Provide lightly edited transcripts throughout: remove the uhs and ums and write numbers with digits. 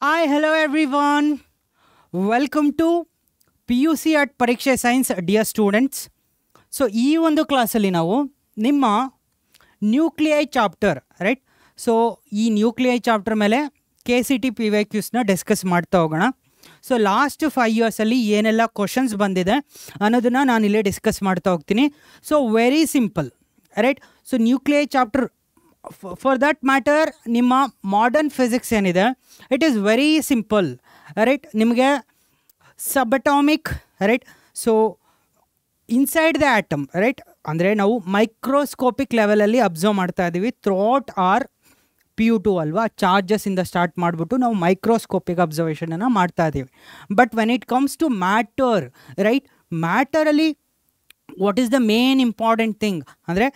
Hi, hello everyone. Welcome to PUC at ಪರೀಕ್ಷೆ science dear students. So ಈ ಒಂದು ಕ್ಲಾಸಲ್ಲಿ ನಾವು ನಿಮ್ಮ ನ್ಯೂಕ್ಲಿಯೈ ಚಾಪ್ಟರ್ ರೈಟ್. ಸೊ ಈ ನ್ಯೂಕ್ಲಿಯೈ ಚಾಪ್ಟರ್ ಮೇಲೆ KCT PYQsನ ಡಿಸ್ಕಸ್ ಮಾಡ್ತಾ ಹೋಗೋಣ. ಸೊ ಲಾಸ್ಟ್ 5 ಇಯರ್ಸಲ್ಲಿ ಏನೆಲ್ಲ ಕ್ವಶನ್ಸ್ ಬಂದಿದೆ ಅನ್ನೋದನ್ನು ನಾನು ಇಲ್ಲೇ ಡಿಸ್ಕಸ್ ಮಾಡ್ತಾ ಹೋಗ್ತೀನಿ. So very simple right. So nuclei chapter for that matter ನಿಮ್ಮ ಮಾಡರ್ನ್ ಫಿಸಿಕ್ಸ್ ಏನಿದೆ it is very simple right. ನಿಮಗೆ subatomic right. So inside the atom right, ಅಂದರೆ ನಾವು ಮೈಕ್ರೋಸ್ಕೋಪಿಕ್ ಲೆವೆಲಲ್ಲಿ ಅಬ್ಸರ್ವ್ ಮಾಡ್ತಾ ಇದ್ದೀವಿ ಥ್ರೂಔಟ್ ಆರ್ PU2 ಅಲ್ವಾ. ಚಾರ್ಜಸ್ಸಿಂದ ಸ್ಟಾರ್ಟ್ ಮಾಡಿಬಿಟ್ಟು ನಾವು ಮೈಕ್ರೋಸ್ಕೋಪಿಕ್ ಅಬ್ಸರ್ವೇಷನನ್ನು ಮಾಡ್ತಾ ಇದ್ದೀವಿ. But when it comes to matter right, ಮ್ಯಾಟರಲ್ಲಿ what is the main important thing ಅಂದರೆ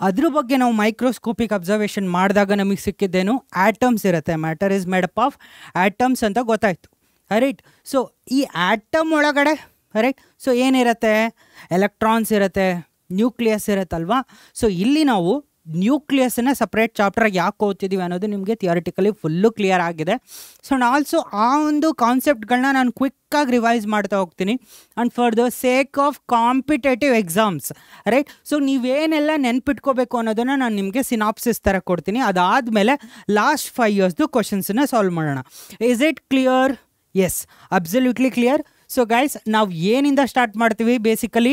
ಅದ್ರ ಬಗ್ಗೆ ನಾವು ಮೈಕ್ರೋಸ್ಕೋಪಿಕ್ ಅಬ್ಸರ್ವೇಷನ್ ಮಾಡಿದಾಗ ನಮಗೆ ಸಿಕ್ಕಿದ್ದೇನು, ಆಟಮ್ಸ್ ಇರುತ್ತೆ. Matter is made up of atoms ಅಂತ ಗೊತ್ತಾಯಿತು ರೈಟ್. ಸೊ ಈ ಆಟಮ್ ಒಳಗಡೆ ರೈಟ್, ಸೊ ಏನಿರುತ್ತೆ, ಎಲೆಕ್ಟ್ರಾನ್ಸ್ ಇರುತ್ತೆ, ನ್ಯೂಕ್ಲಿಯಸ್ ಇರುತ್ತಲ್ವಾ. ಸೊ ಇಲ್ಲಿ ನಾವು ನ್ಯೂಕ್ಲಿಯಸ್ನ ಸಪ್ರೇಟ್ ಚಾಪ್ಟರ್ ಯಾಕೆ ಓದ್ತಿದ್ದೀವಿ ಅನ್ನೋದು ನಿಮಗೆ ಥಿಯರಿಟಿಕಲಿ ಫುಲ್ಲು ಕ್ಲಿಯರ್ ಆಗಿದೆ. ಸೊ ಆಲ್ಸೋ ಆ ಒಂದು ಕಾನ್ಸೆಪ್ಟ್ಗಳನ್ನ ನಾನು ಕ್ವಿಕ್ಕಾಗಿ ರಿವೈಸ್ ಮಾಡ್ತಾ ಹೋಗ್ತೀನಿ and for the sake of competitive exams right. So ನೀವೇನೆಲ್ಲ ನೆನ್ಪಿಟ್ಕೋಬೇಕು ಅನ್ನೋದನ್ನು ನಾನು ನಿಮಗೆ ಸಿನಾಪ್ಸಿಸ್ ಥರ ಕೊಡ್ತೀನಿ. ಅದಾದಮೇಲೆ ಲಾಸ್ಟ್ 5 ಇಯರ್ಸ್ದು ಕ್ವಶನ್ಸನ್ನ ಸಾಲ್ವ್ ಮಾಡೋಣ. Is it clear? Yes, absolutely clear. So guys, ನಾವು ಏನಿಂದ ಸ್ಟಾರ್ಟ್ ಮಾಡ್ತೀವಿ, basically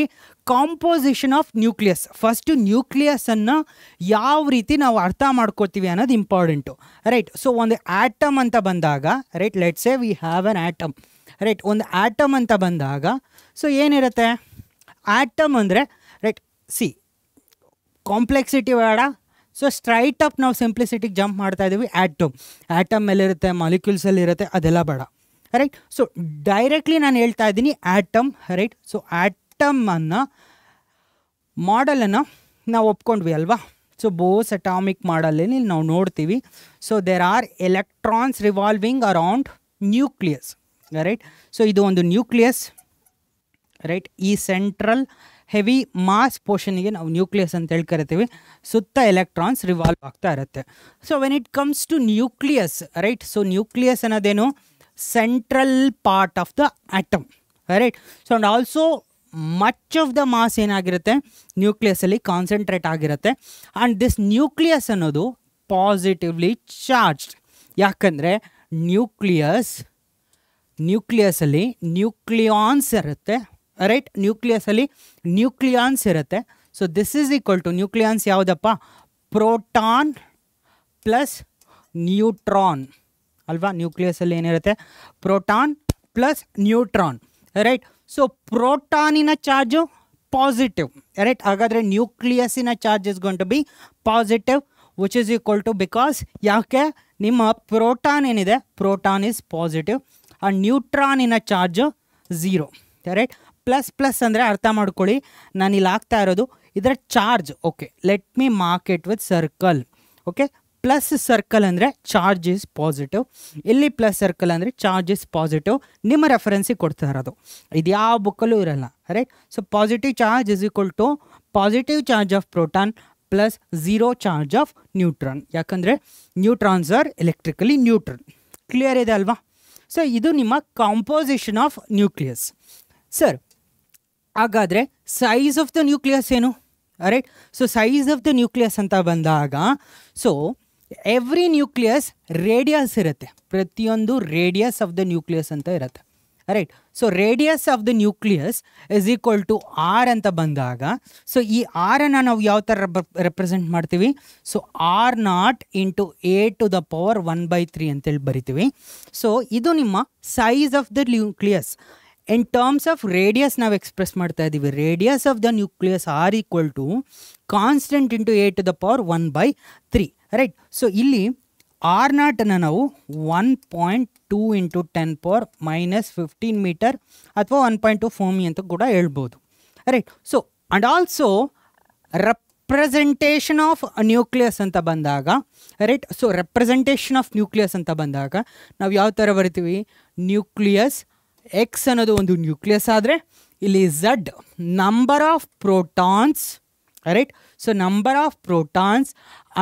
composition of nucleus. First ನ್ಯೂಕ್ಲಿಯಸನ್ನು ಯಾವ ರೀತಿ ನಾವು ಅರ್ಥ ಮಾಡ್ಕೋತೀವಿ ಅನ್ನೋದು ಇಂಪಾರ್ಟೆಂಟು ರೈಟ್. ಸೊ ಒಂದು ಆಟಮ್ ಅಂತ ಬಂದಾಗ right, let's say we have an atom right. ಒಂದು ಆಟಮ್ ಅಂತ ಬಂದಾಗ ಸೊ ಏನಿರುತ್ತೆ, ಆಟಮ್ ಅಂದರೆ ರೈಟ್, ಸಿ ಕಾಂಪ್ಲೆಕ್ಸಿಟಿ ಬೇಡ. ಸೊ ಸ್ಟ್ರೈಟ್ ಅಪ್ ನಾವು ಸಿಂಪ್ಲಿಸಿಟಿಗೆ ಜಂಪ್ ಮಾಡ್ತಾ ಇದ್ದೀವಿ. ಆಟಮ್ ಮೇಲಿರುತ್ತೆ, ಮಾಲಿಕ್ಯೂಲ್ಸಲ್ಲಿ ಇರುತ್ತೆ, ಅದೆಲ್ಲ ಬೇಡ ರೈಟ್. ಸೊ ಡೈರೆಕ್ಟ್ಲಿ ನಾನು ಹೇಳ್ತಾ ಇದ್ದೀನಿ ಆಟಮ್ ರೈಟ್. ಸೊ ಆಟಮನ್ನು ಮಾಡಲನ್ನು ನಾವು ಒಪ್ಕೊಂಡ್ವಿ ಅಲ್ವಾ. ಸೊ ಬೋಸ್ ಅಟಾಮಿಕ್ ಮಾಡಲಲ್ಲಿ ನಾವು ನೋಡ್ತೀವಿ. So there are electrons revolving around nucleus right. So ಇದು ಒಂದು ನ್ಯೂಕ್ಲಿಯಸ್ ರೈಟ್. ಈ ಸೆಂಟ್ರಲ್ ಹೆವಿ ಮಾಸ್ ಪೋರ್ಷನ್ಗೆ ನಾವು ನ್ಯೂಕ್ಲಿಯಸ್ ಅಂತ ಹೇಳಿ ಕರಿತೀವಿ. ಸುತ್ತ ಎಲೆಕ್ಟ್ರಾನ್ಸ್ ರಿವಾಲ್ವ್ ಆಗ್ತಾ ಇರುತ್ತೆ. So when it comes to nucleus right, so nucleus ಅನ್ನೋದೇನು, central part of the atom right. So and also much of the mass ಏನಾಗಿರುತ್ತೆ ನ್ಯೂಕ್ಲಿಯಸಲ್ಲಿ ಕಾನ್ಸಂಟ್ರೇಟ್ ಆಗಿರುತ್ತೆ. ಆ್ಯಂಡ್ ದಿಸ್ ನ್ಯೂಕ್ಲಿಯಸ್ ಅನ್ನೋದು ಪಾಸಿಟಿವ್ಲಿ ಚಾರ್ಜ್ಡ್. ಯಾಕಂದರೆ ನ್ಯೂಕ್ಲಿಯಸಲ್ಲಿ ನ್ಯೂಕ್ಲಿಯಾನ್ಸ್ ಇರುತ್ತೆ ರೈಟ್. ನ್ಯೂಕ್ಲಿಯಸಲ್ಲಿ ನ್ಯೂಕ್ಲಿಯಾನ್ಸ್ ಇರುತ್ತೆ. So this is equal to nucleons ಯಾವುದಪ್ಪ, ಪ್ರೋಟಾನ್ ಪ್ಲಸ್ ನ್ಯೂಟ್ರಾನ್ ಅಲ್ವಾ. ನ್ಯೂಕ್ಲಿಯಸಲ್ಲಿ ಏನಿರುತ್ತೆ, proton plus neutron right. So ಪ್ರೋಟಾನಿನ ಚಾರ್ಜು ಪಾಸಿಟಿವ್ ರೈಟ್. ಹಾಗಾದರೆ ನ್ಯೂಕ್ಲಿಯಸ್ಸಿನ charge is going to be positive which is equal to, because ಯಾಕೆ ನಿಮ್ಮ ಪ್ರೋಟಾನ್ ಏನಿದೆ, ಪ್ರೋಟಾನ್ ಇಸ್ ಪಾಸಿಟಿವ್ ಆ್ಯಂಡ್ ನ್ಯೂಟ್ರಾನಿನ ಚಾರ್ಜು 0 ರೈಟ್. ಪ್ಲಸ್ ಅಂದರೆ ಅರ್ಥ ಮಾಡ್ಕೊಳ್ಳಿ, ನಾನು ಇಲ್ಲಿ ಆಗ್ತಾ ಇರೋದು ಇದರ charge. Okay, let me mark it with circle. Okay, plus circle ಅಂದರೆ ಚಾರ್ಜ್ ಇಸ್ ಪಾಸಿಟಿವ್, ಇಲ್ಲಿ ಪ್ಲಸ್ ಸರ್ಕಲ್ ಅಂದರೆ ಚಾರ್ಜ್ ಇಸ್ ಪಾಸಿಟಿವ್. ನಿಮ್ಮ ರೆಫರೆನ್ಸಿಗೆ ಕೊಡ್ತಾ ಇರೋದು, ಇದು ಯಾವ ಬುಕ್ಕಲ್ಲೂ ಇರಲ್ಲ right. So positive charge is equal to positive charge of proton plus 0 charge of neutron. ಯಾಕಂದರೆ neutrons are electrically neutral. Clear ಇದೆ ಅಲ್ವಾ. ಸೊ ಇದು ನಿಮ್ಮ ಕಾಂಪೋಸಿಷನ್ ಆಫ್ ನ್ಯೂಕ್ಲಿಯಸ್. ಸರ್, ಹಾಗಾದರೆ ಸೈಜ್ ಆಫ್ ದ ನ್ಯೂಕ್ಲಿಯಸ್ ಏನು right. So size of the nucleus ಅಂತ ಬಂದಾಗ, so every nucleus radius ಇರುತ್ತೆ. ಪ್ರತಿಯೊಂದು ರೇಡಿಯಸ್ ಆಫ್ ದ ನ್ಯೂಕ್ಲಿಯಸ್ ಅಂತ ಇರುತ್ತೆ right. So radius of the nucleus is equal to R ಅಂತ ಬಂದಾಗ, ಸೊ ಈ ಆರನ್ನು ನಾವು ಯಾವ ಥರ ರೆಪ್ರೆಸೆಂಟ್ ಮಾಡ್ತೀವಿ, ಸೊ R0 ಇಂಟು A⁴ 1/3 ಅಂತೇಳಿ ಬರಿತೀವಿ. ಸೊ ಇದು ನಿಮ್ಮ size of the nucleus. In terms of radius ನಾವು ಎಕ್ಸ್ಪ್ರೆಸ್ ಮಾಡ್ತಾ ಇದ್ದೀವಿ. Radius of the nucleus are equal to constant into A⁴ 1/3 right. So ಇಲ್ಲಿ R0 ನಾವು 1.2 ಇಂಟು 10⁻⁻15 ಮೀಟರ್ ಅಥವಾ 1.2 ಫೋಮಿ ಅಂತ ಕೂಡ ಹೇಳ್ಬೋದು right. So and also representation of nucleus ಅಂತ ಬಂದಾಗ right, so representation of nucleus ಅಂತ ಬಂದಾಗ ನಾವು ಯಾವ ಥರ ಬರಿತೀವಿ, ನ್ಯೂಕ್ಲಿಯಸ್ ಎಕ್ಸ್ ಅನ್ನೋದು ಒಂದು ನ್ಯೂಕ್ಲಿಯಸ್ ಆದರೆ ಇಲ್ಲಿ Z number of protons right. So number of protons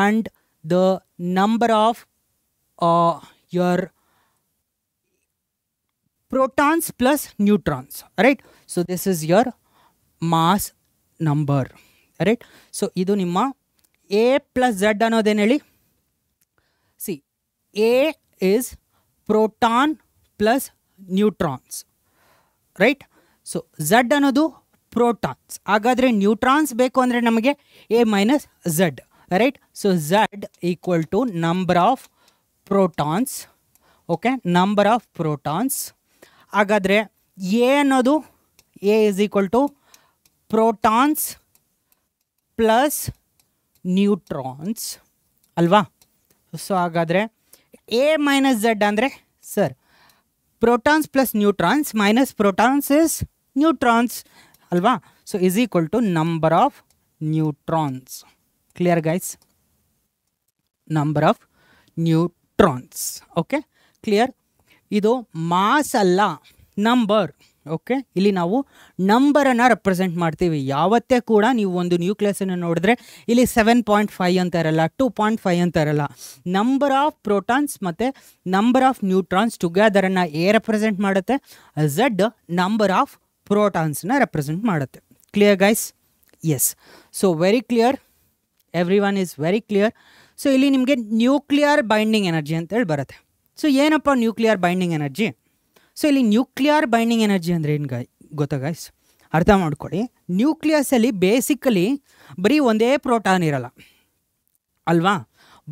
and the number of your protons plus neutrons, right? So this is your mass number, right? So ಇದು ನಿಮ್ಮ a plus z ಅನ್ನೋದೇನು ಹೇಳಿ? See, a is proton plus neutrons, right? So z ಅನ್ನೋದು protons. ಹಾಗಾದರೆ neutrons ಬೇಕು ಅಂದರೆ ನಮಗೆ a minus z, right? So z equal to number of protons, okay? Number of protons. ಹಾಗಾದರೆ a ಅನ್ನೋದು a is equal to protons plus neutrons ಅಲ್ವಾ? So ಹಾಗಾದರೆ a minus z ಅಂದರೆ sir protons plus neutrons minus protons is neutrons ಅಲ್ವಾ? So is equal to number of neutrons. Clear guys? Number of neutrons. Okay, clear? ಇದು mass ಅಲ್ಲ, number. Okay, ಇಲ್ಲಿ ನಾವು ನಂಬರನ್ನು represent ಮಾಡ್ತೀವಿ. ಯಾವತ್ತೇ ಕೂಡ ನೀವು ಒಂದು ನ್ಯೂಕ್ಲಿಯಸನ್ನು ನೋಡಿದ್ರೆ ಇಲ್ಲಿ 7.5 ಅಂತ ಇರಲ್ಲ, 2.5 ಅಂತ ಇರಲ್ಲ. ನಂಬರ್ ಆಫ್ ಪ್ರೋಟಾನ್ಸ್ ಮತ್ತು ನಂಬರ್ ಆಫ್ ನ್ಯೂಟ್ರಾನ್ಸ್ ಟುಗೆದರನ್ನು ಎ ರೆಪ್ರೆಸೆಂಟ್ ಮಾಡುತ್ತೆ, ಝಡ್ ನಂಬರ್ ಆಫ್ ಪ್ರೋಟಾನ್ಸ್ನ ರೆಪ್ರೆಸೆಂಟ್ ಮಾಡುತ್ತೆ. Clear guys? Yes. So very clear, everyone is very clear. So ಇಲ್ಲಿ ನಿಮಗೆ ನ್ಯೂಕ್ಲಿಯರ್ ಬೈಂಡಿಂಗ್ ಎನರ್ಜಿ ಅಂತೇಳಿ ಬರುತ್ತೆ. ಸೊ ಏನಪ್ಪ ನ್ಯೂಕ್ಲಿಯರ್ ಬೈಂಡಿಂಗ್ ಎನರ್ಜಿ? ಸೊ ಇಲ್ಲಿ ನ್ಯೂಕ್ಲಿಯರ್ ಬೈಂಡಿಂಗ್ ಎನರ್ಜಿ ಅಂದರೆ ಏನು ಗೊತ್ತಾ ಗೈಸ್? ಅರ್ಥ ಮಾಡ್ಕೊಳ್ಳಿ. ನ್ಯೂಕ್ಲಿಯಸಲ್ಲಿ ಬೇಸಿಕಲಿ ಬರೀ ಒಂದೇ ಪ್ರೋಟಾನ್ ಇರಲ್ಲ ಅಲ್ವಾ,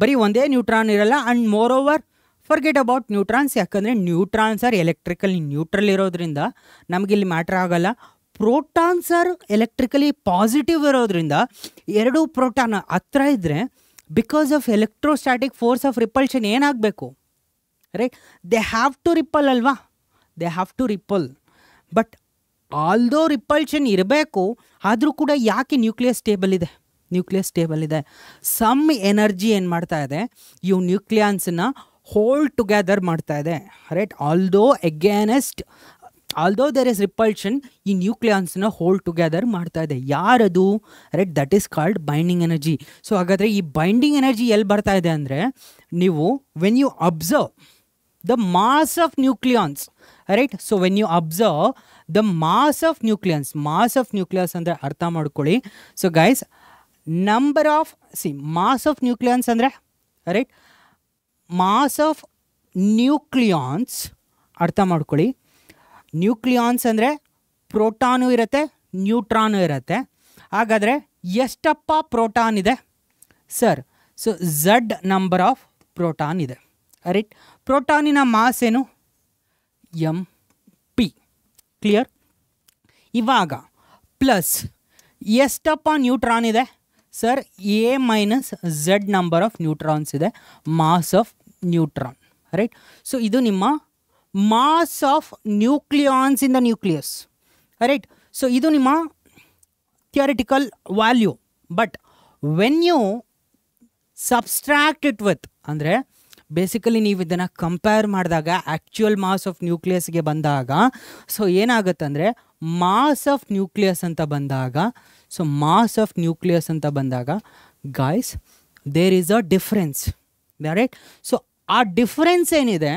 ಬರೀ ಒಂದೇ ನ್ಯೂಟ್ರಾನ್ ಇರಲ್ಲ. And more over forget about neutrons, ಯಾಕಂದರೆ ನ್ಯೂಟ್ರಾನ್ಸ್ ಆರ್ ಎಲೆಕ್ಟ್ರಿಕಲಿ ನ್ಯೂಟ್ರಲ್ ಇರೋದ್ರಿಂದ ನಮಗಿಲ್ಲಿ ಮ್ಯಾಟ್ರ್ ಆಗೋಲ್ಲ. ಪ್ರೋಟಾನ್ಸ್ ಆರ್ ಎಲೆಕ್ಟ್ರಿಕಲಿ ಪಾಸಿಟಿವ್ ಇರೋದ್ರಿಂದ ಎರಡು ಪ್ರೋಟಾನ್ ಹತ್ರ ಇದ್ದರೆ because of electrostatic force of repulsion ಏನಾಗಬೇಕು? Right, they have to repel ಅಲ್ವಾ? They have to repel. But although repulsion ಇರಬೇಕು, ಆದರೂ ಕೂಡ ಯಾಕೆ ನ್ಯೂಕ್ಲಿಯಸ್ ಸ್ಟೇಬಲ್ ಇದೆ? ನ್ಯೂಕ್ಲಿಯಸ್ ಸ್ಟೇಬಲ್ ಇದೆ. ಸಮ್ ಎನರ್ಜಿ ಏನು ಮಾಡ್ತಾ ಇದೆ, ಇವು ನ್ಯೂಕ್ಲಿಯಾನ್ಸನ್ನ ಹೋಲ್ಡ್ ಟುಗೆದರ್ ಮಾಡ್ತಾ ಇದೆ. Right, although there is repulsion, ಈ ನ್ಯೂಕ್ಲಿಯಾನ್ಸ್ನ ಹೋಲ್ಡ್ ಟುಗೆದರ್ ಮಾಡ್ತಾ ಇದೆ. ಯಾರದು? Right, that is called binding energy. So ಹಾಗಾದರೆ ಈ ಬೈಂಡಿಂಗ್ ಎನರ್ಜಿ ಎಲ್ಲಿ ಬರ್ತಾ ಇದೆ ಅಂದರೆ, ನೀವು when you observe the mass of nucleons, right? So when you observe the mass of nucleons ಅಂದರೆ ಅರ್ಥ ಮಾಡ್ಕೊಳ್ಳಿ. So guys, number of mass of nucleons ಅಂದರೆ ರೈಟ್, ಮಾಸ್ ಆಫ್ ನ್ಯೂಕ್ಲಿಯಾನ್ಸ್ ಅರ್ಥ ಮಾಡ್ಕೊಳ್ಳಿ. ನ್ಯೂಕ್ಲಿಯಾನ್ಸ್ ಅಂದರೆ ಪ್ರೋಟಾನು ಇರುತ್ತೆ, ನ್ಯೂಟ್ರಾನು ಇರುತ್ತೆ. ಹಾಗಾದರೆ ಎಷ್ಟಪ್ಪ ಪ್ರೋಟಾನ್ ಇದೆ sir? So Z number of proton ಇದೆ. ರೈಟ್, ಪ್ರೋಟಾನಿನ ಮಾಸ್ ಏನು? m/p. ಕ್ಲಿಯರ್? ಇವಾಗ ಪ್ಲಸ್ ಎಷ್ಟಪ್ಪ ನ್ಯೂಟ್ರಾನ್ ಇದೆ sir? a minus Z number of neutrons ಇದೆ, mass of neutron. Right, so ಇದು ನಿಮ್ಮ mass of nucleons in the nucleus. Right, so ಇದು ನಿಮ್ಮ theoretical value. But when you subtract it with, ಅಂದರೆ basically ನೀವು ಇದನ್ನು ಕಂಪೇರ್ ಮಾಡಿದಾಗ ಆ್ಯಕ್ಚುಯಲ್ ಮಾಸ್ ಆಫ್ ನ್ಯೂಕ್ಲಿಯಸ್ಗೆ ಬಂದಾಗ, ಸೊ ಏನಾಗುತ್ತೆ ಅಂದರೆ ಮಾಸ್ ಆಫ್ ನ್ಯೂಕ್ಲಿಯಸ್ ಅಂತ ಬಂದಾಗ, ಸೊ ಮಾಸ್ ಆಫ್ ನ್ಯೂಕ್ಲಿಯಸ್ ಅಂತ ಬಂದಾಗ guys there is a difference. Right, so ಆ ಡಿಫ್ರೆನ್ಸ್ ಏನಿದೆ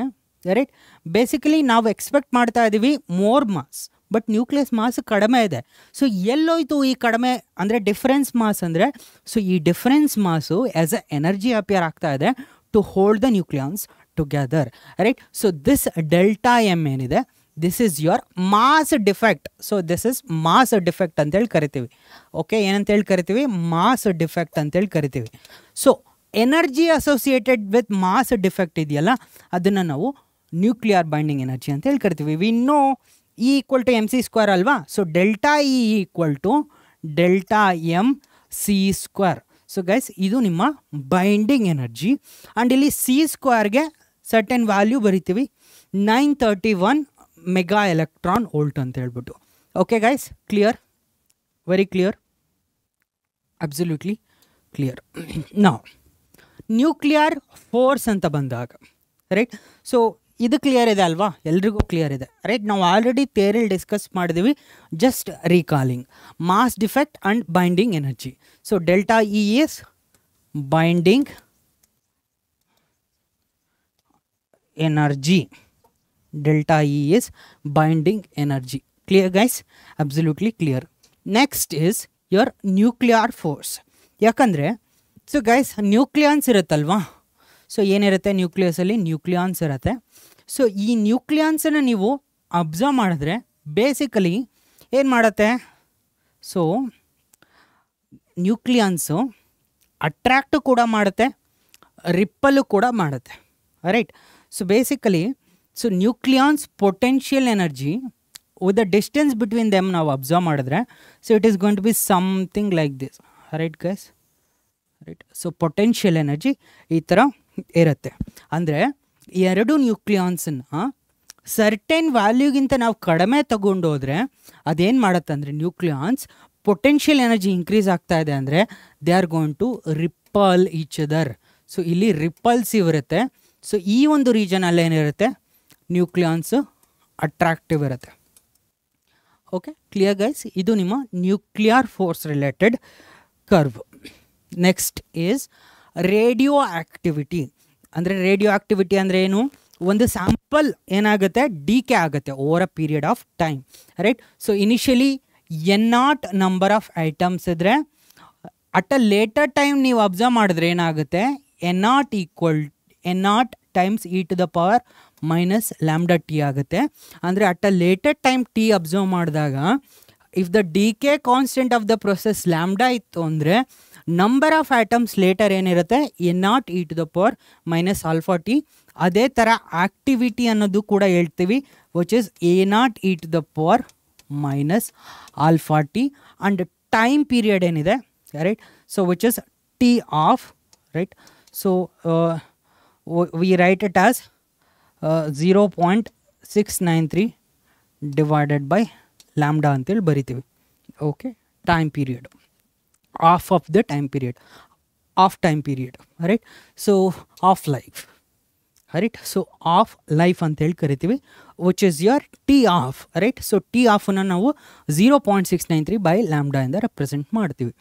ರೈಟ್, ಬೇಸಿಕಲಿ ನಾವು ಎಕ್ಸ್ಪೆಕ್ಟ್ ಮಾಡ್ತಾ ಇದ್ದೀವಿ more mass, but nucleus mass ಕಡಿಮೆ ಇದೆ. ಸೊ ಎಲ್ಲೋಯ್ತು ಈ ಕಡಿಮೆ ಅಂದರೆ ಡಿಫ್ರೆನ್ಸ್ ಮಾಸ್ ಅಂದರೆ? ಸೊ ಈ difference mass as a energy appear ಆಗ್ತಾ ಇದೆ to hold the nucleons together. Right, so this delta m ಏನಿದೆ, this is your mass defect. So this is mass defect ಅಂತೇಳಿ ಕರಿತೀವಿ. ಓಕೆ, ಏನಂತೇಳಿ ಕರಿತೀವಿ? ಮಾಸ್ ಡಿಫೆಕ್ಟ್ ಅಂತೇಳಿ ಕರಿತೀವಿ. So energy associated with mass defect ಇದೆಯಲ್ಲ, ಅದನ್ನು ನಾವು ನ್ಯೂಕ್ಲಿಯರ್ ಬೈಂಡಿಂಗ್ ಎನರ್ಜಿ ಅಂತೇಳಿ ಕರಿತೀವಿ. We know E equal to mc² ಅಲ್ವಾ? So delta E equal to delta mc². So guys, ಇದು ನಿಮ್ಮ ಬೈಂಡಿಂಗ್ ಎನರ್ಜಿ. ಆ್ಯಂಡ್ ಇಲ್ಲಿ c² ಸರ್ಟೆನ್ ವ್ಯಾಲ್ಯೂ ಬರಿತೀವಿ, 931 ಮೆಗಾ ಎಲೆಕ್ಟ್ರಾನ್ ವೋಲ್ಟ್ ಅಂತ ಹೇಳ್ಬಿಟ್ಟು. Okay guys, clear? Very clear, absolutely clear. ನಾವು nuclear force ಅಂತ ಬಂದಾಗ ರೈಟ್, ಸೊ ಇದು ಕ್ಲಿಯರ್ ಇದೆ ಅಲ್ವಾ? ಎಲ್ರಿಗೂ ಕ್ಲಿಯರ್ ಇದೆ ರೈಟ್? ನಾವು ಆಲ್ರೆಡಿ ಥಿಯರಿಲಿ ಡಿಸ್ಕಸ್ ಮಾಡಿದ್ವಿ. Just recalling mass defect and binding energy. So delta E is binding energy. delta E is binding energy. Clear guys? Absolutely clear. Next is your nuclear force. ಯಾಕಂದರೆ so guys nucleons ಇರುತ್ತಲ್ವಾ, so ಏನಿರುತ್ತೆ ನ್ಯೂಕ್ಲಿಯಸಲ್ಲಿ nucleons ಇರುತ್ತೆ. So ಈ ನ್ಯೂಕ್ಲಿಯಾನ್ಸನ್ನು ನೀವು observe ಮಾಡಿದ್ರೆ basically ಏನು ಮಾಡುತ್ತೆ, so ನ್ಯೂಕ್ಲಿಯಾನ್ಸು attract ಕೂಡ ಮಾಡುತ್ತೆ, ರಿಪ್ಪಲ್ಲು ಕೂಡ ಮಾಡುತ್ತೆ, right. So basically so nucleons potential energy with the distance between them ನಾವು ಅಬ್ಸರ್ವ್ ಮಾಡಿದ್ರೆ so it is going to be something like this, right guys, right. So potential energy ಈ ಥರ ಇರುತ್ತೆ. ಅಂದರೆ ಎರಡು ನ್ಯೂಕ್ಲಿಯಾನ್ಸನ್ನು ಸರ್ಟೆನ್ ವ್ಯಾಲ್ಯೂಗಿಂತ ನಾವು ಕಡಿಮೆ ತಗೊಂಡೋದ್ರೆ ಅದೇನು ಮಾಡುತ್ತೆ ಅಂದರೆ ನ್ಯೂಕ್ಲಿಯಾನ್ಸ್ ಪೊಟೆನ್ಷಿಯಲ್ ಎನರ್ಜಿ ಇನ್ಕ್ರೀಸ್ ಆಗ್ತಾ ಇದೆ ಅಂದರೆ they are going to repel each other. So ಇಲ್ಲಿ ರಿಪಲ್ಸಿವ್ ಇರುತ್ತೆ. ಸೊ ಈ ಒಂದು ರೀಜನಲ್ಲಿ ಏನಿರುತ್ತೆ ನ್ಯೂಕ್ಲಿಯಾನ್ಸು ಅಟ್ರಾಕ್ಟಿವ್ ಇರುತ್ತೆ. ಓಕೆ ಕ್ಲಿಯರ್ ಗೈಸ್, ಇದು ನಿಮ್ಮ nuclear force related curve. Next is radioactivity. ಅಂದರೆ ರೇಡಿಯೋ ಆ್ಯಕ್ಟಿವಿಟಿ ಅಂದರೆ ಏನು, ಒಂದು ಸ್ಯಾಂಪಲ್ ಏನಾಗುತ್ತೆ ಡಿಕೆ ಆಗುತ್ತೆ over a period of time, right. So initially n0 number of items ಇದ್ದರೆ ಅಟ್ ಅ ಲೇಟರ್ ಟೈಮ್ ನೀವು ಅಬ್ಸರ್ವ್ ಮಾಡಿದ್ರೆ ಏನಾಗುತ್ತೆ n0 times e to the power minus lambda T ಆಗುತ್ತೆ. ಅಂದರೆ at a later time T observe ಮಾಡಿದಾಗ if the decay constant of the process lambda ಇತ್ತು ಅಂದರೆ number of items later ಏನಿರುತ್ತೆ n0 e to the power minus alpha T. ಅದೇ ಥರ activity ಅನ್ನೋದು ಕೂಡ ಹೇಳ್ತೀವಿ which is a0 e to the power minus alpha T. And time period ಏನಿದೆ right, so which is T half, right. So we write it as 0.693 divided by lambda ಅಂತೇಳಿ ಬರಿತೀವಿ. Okay, time period of the time period, right. So half life, right. So half life ಅಂತೇಳಿ ಕರಿತೀವಿ which is your T half, right. So T ಆಫನ್ನು ನಾವು 0.693 by lambda ಇಂದ represent ಮಾಡ್ತೀವಿ,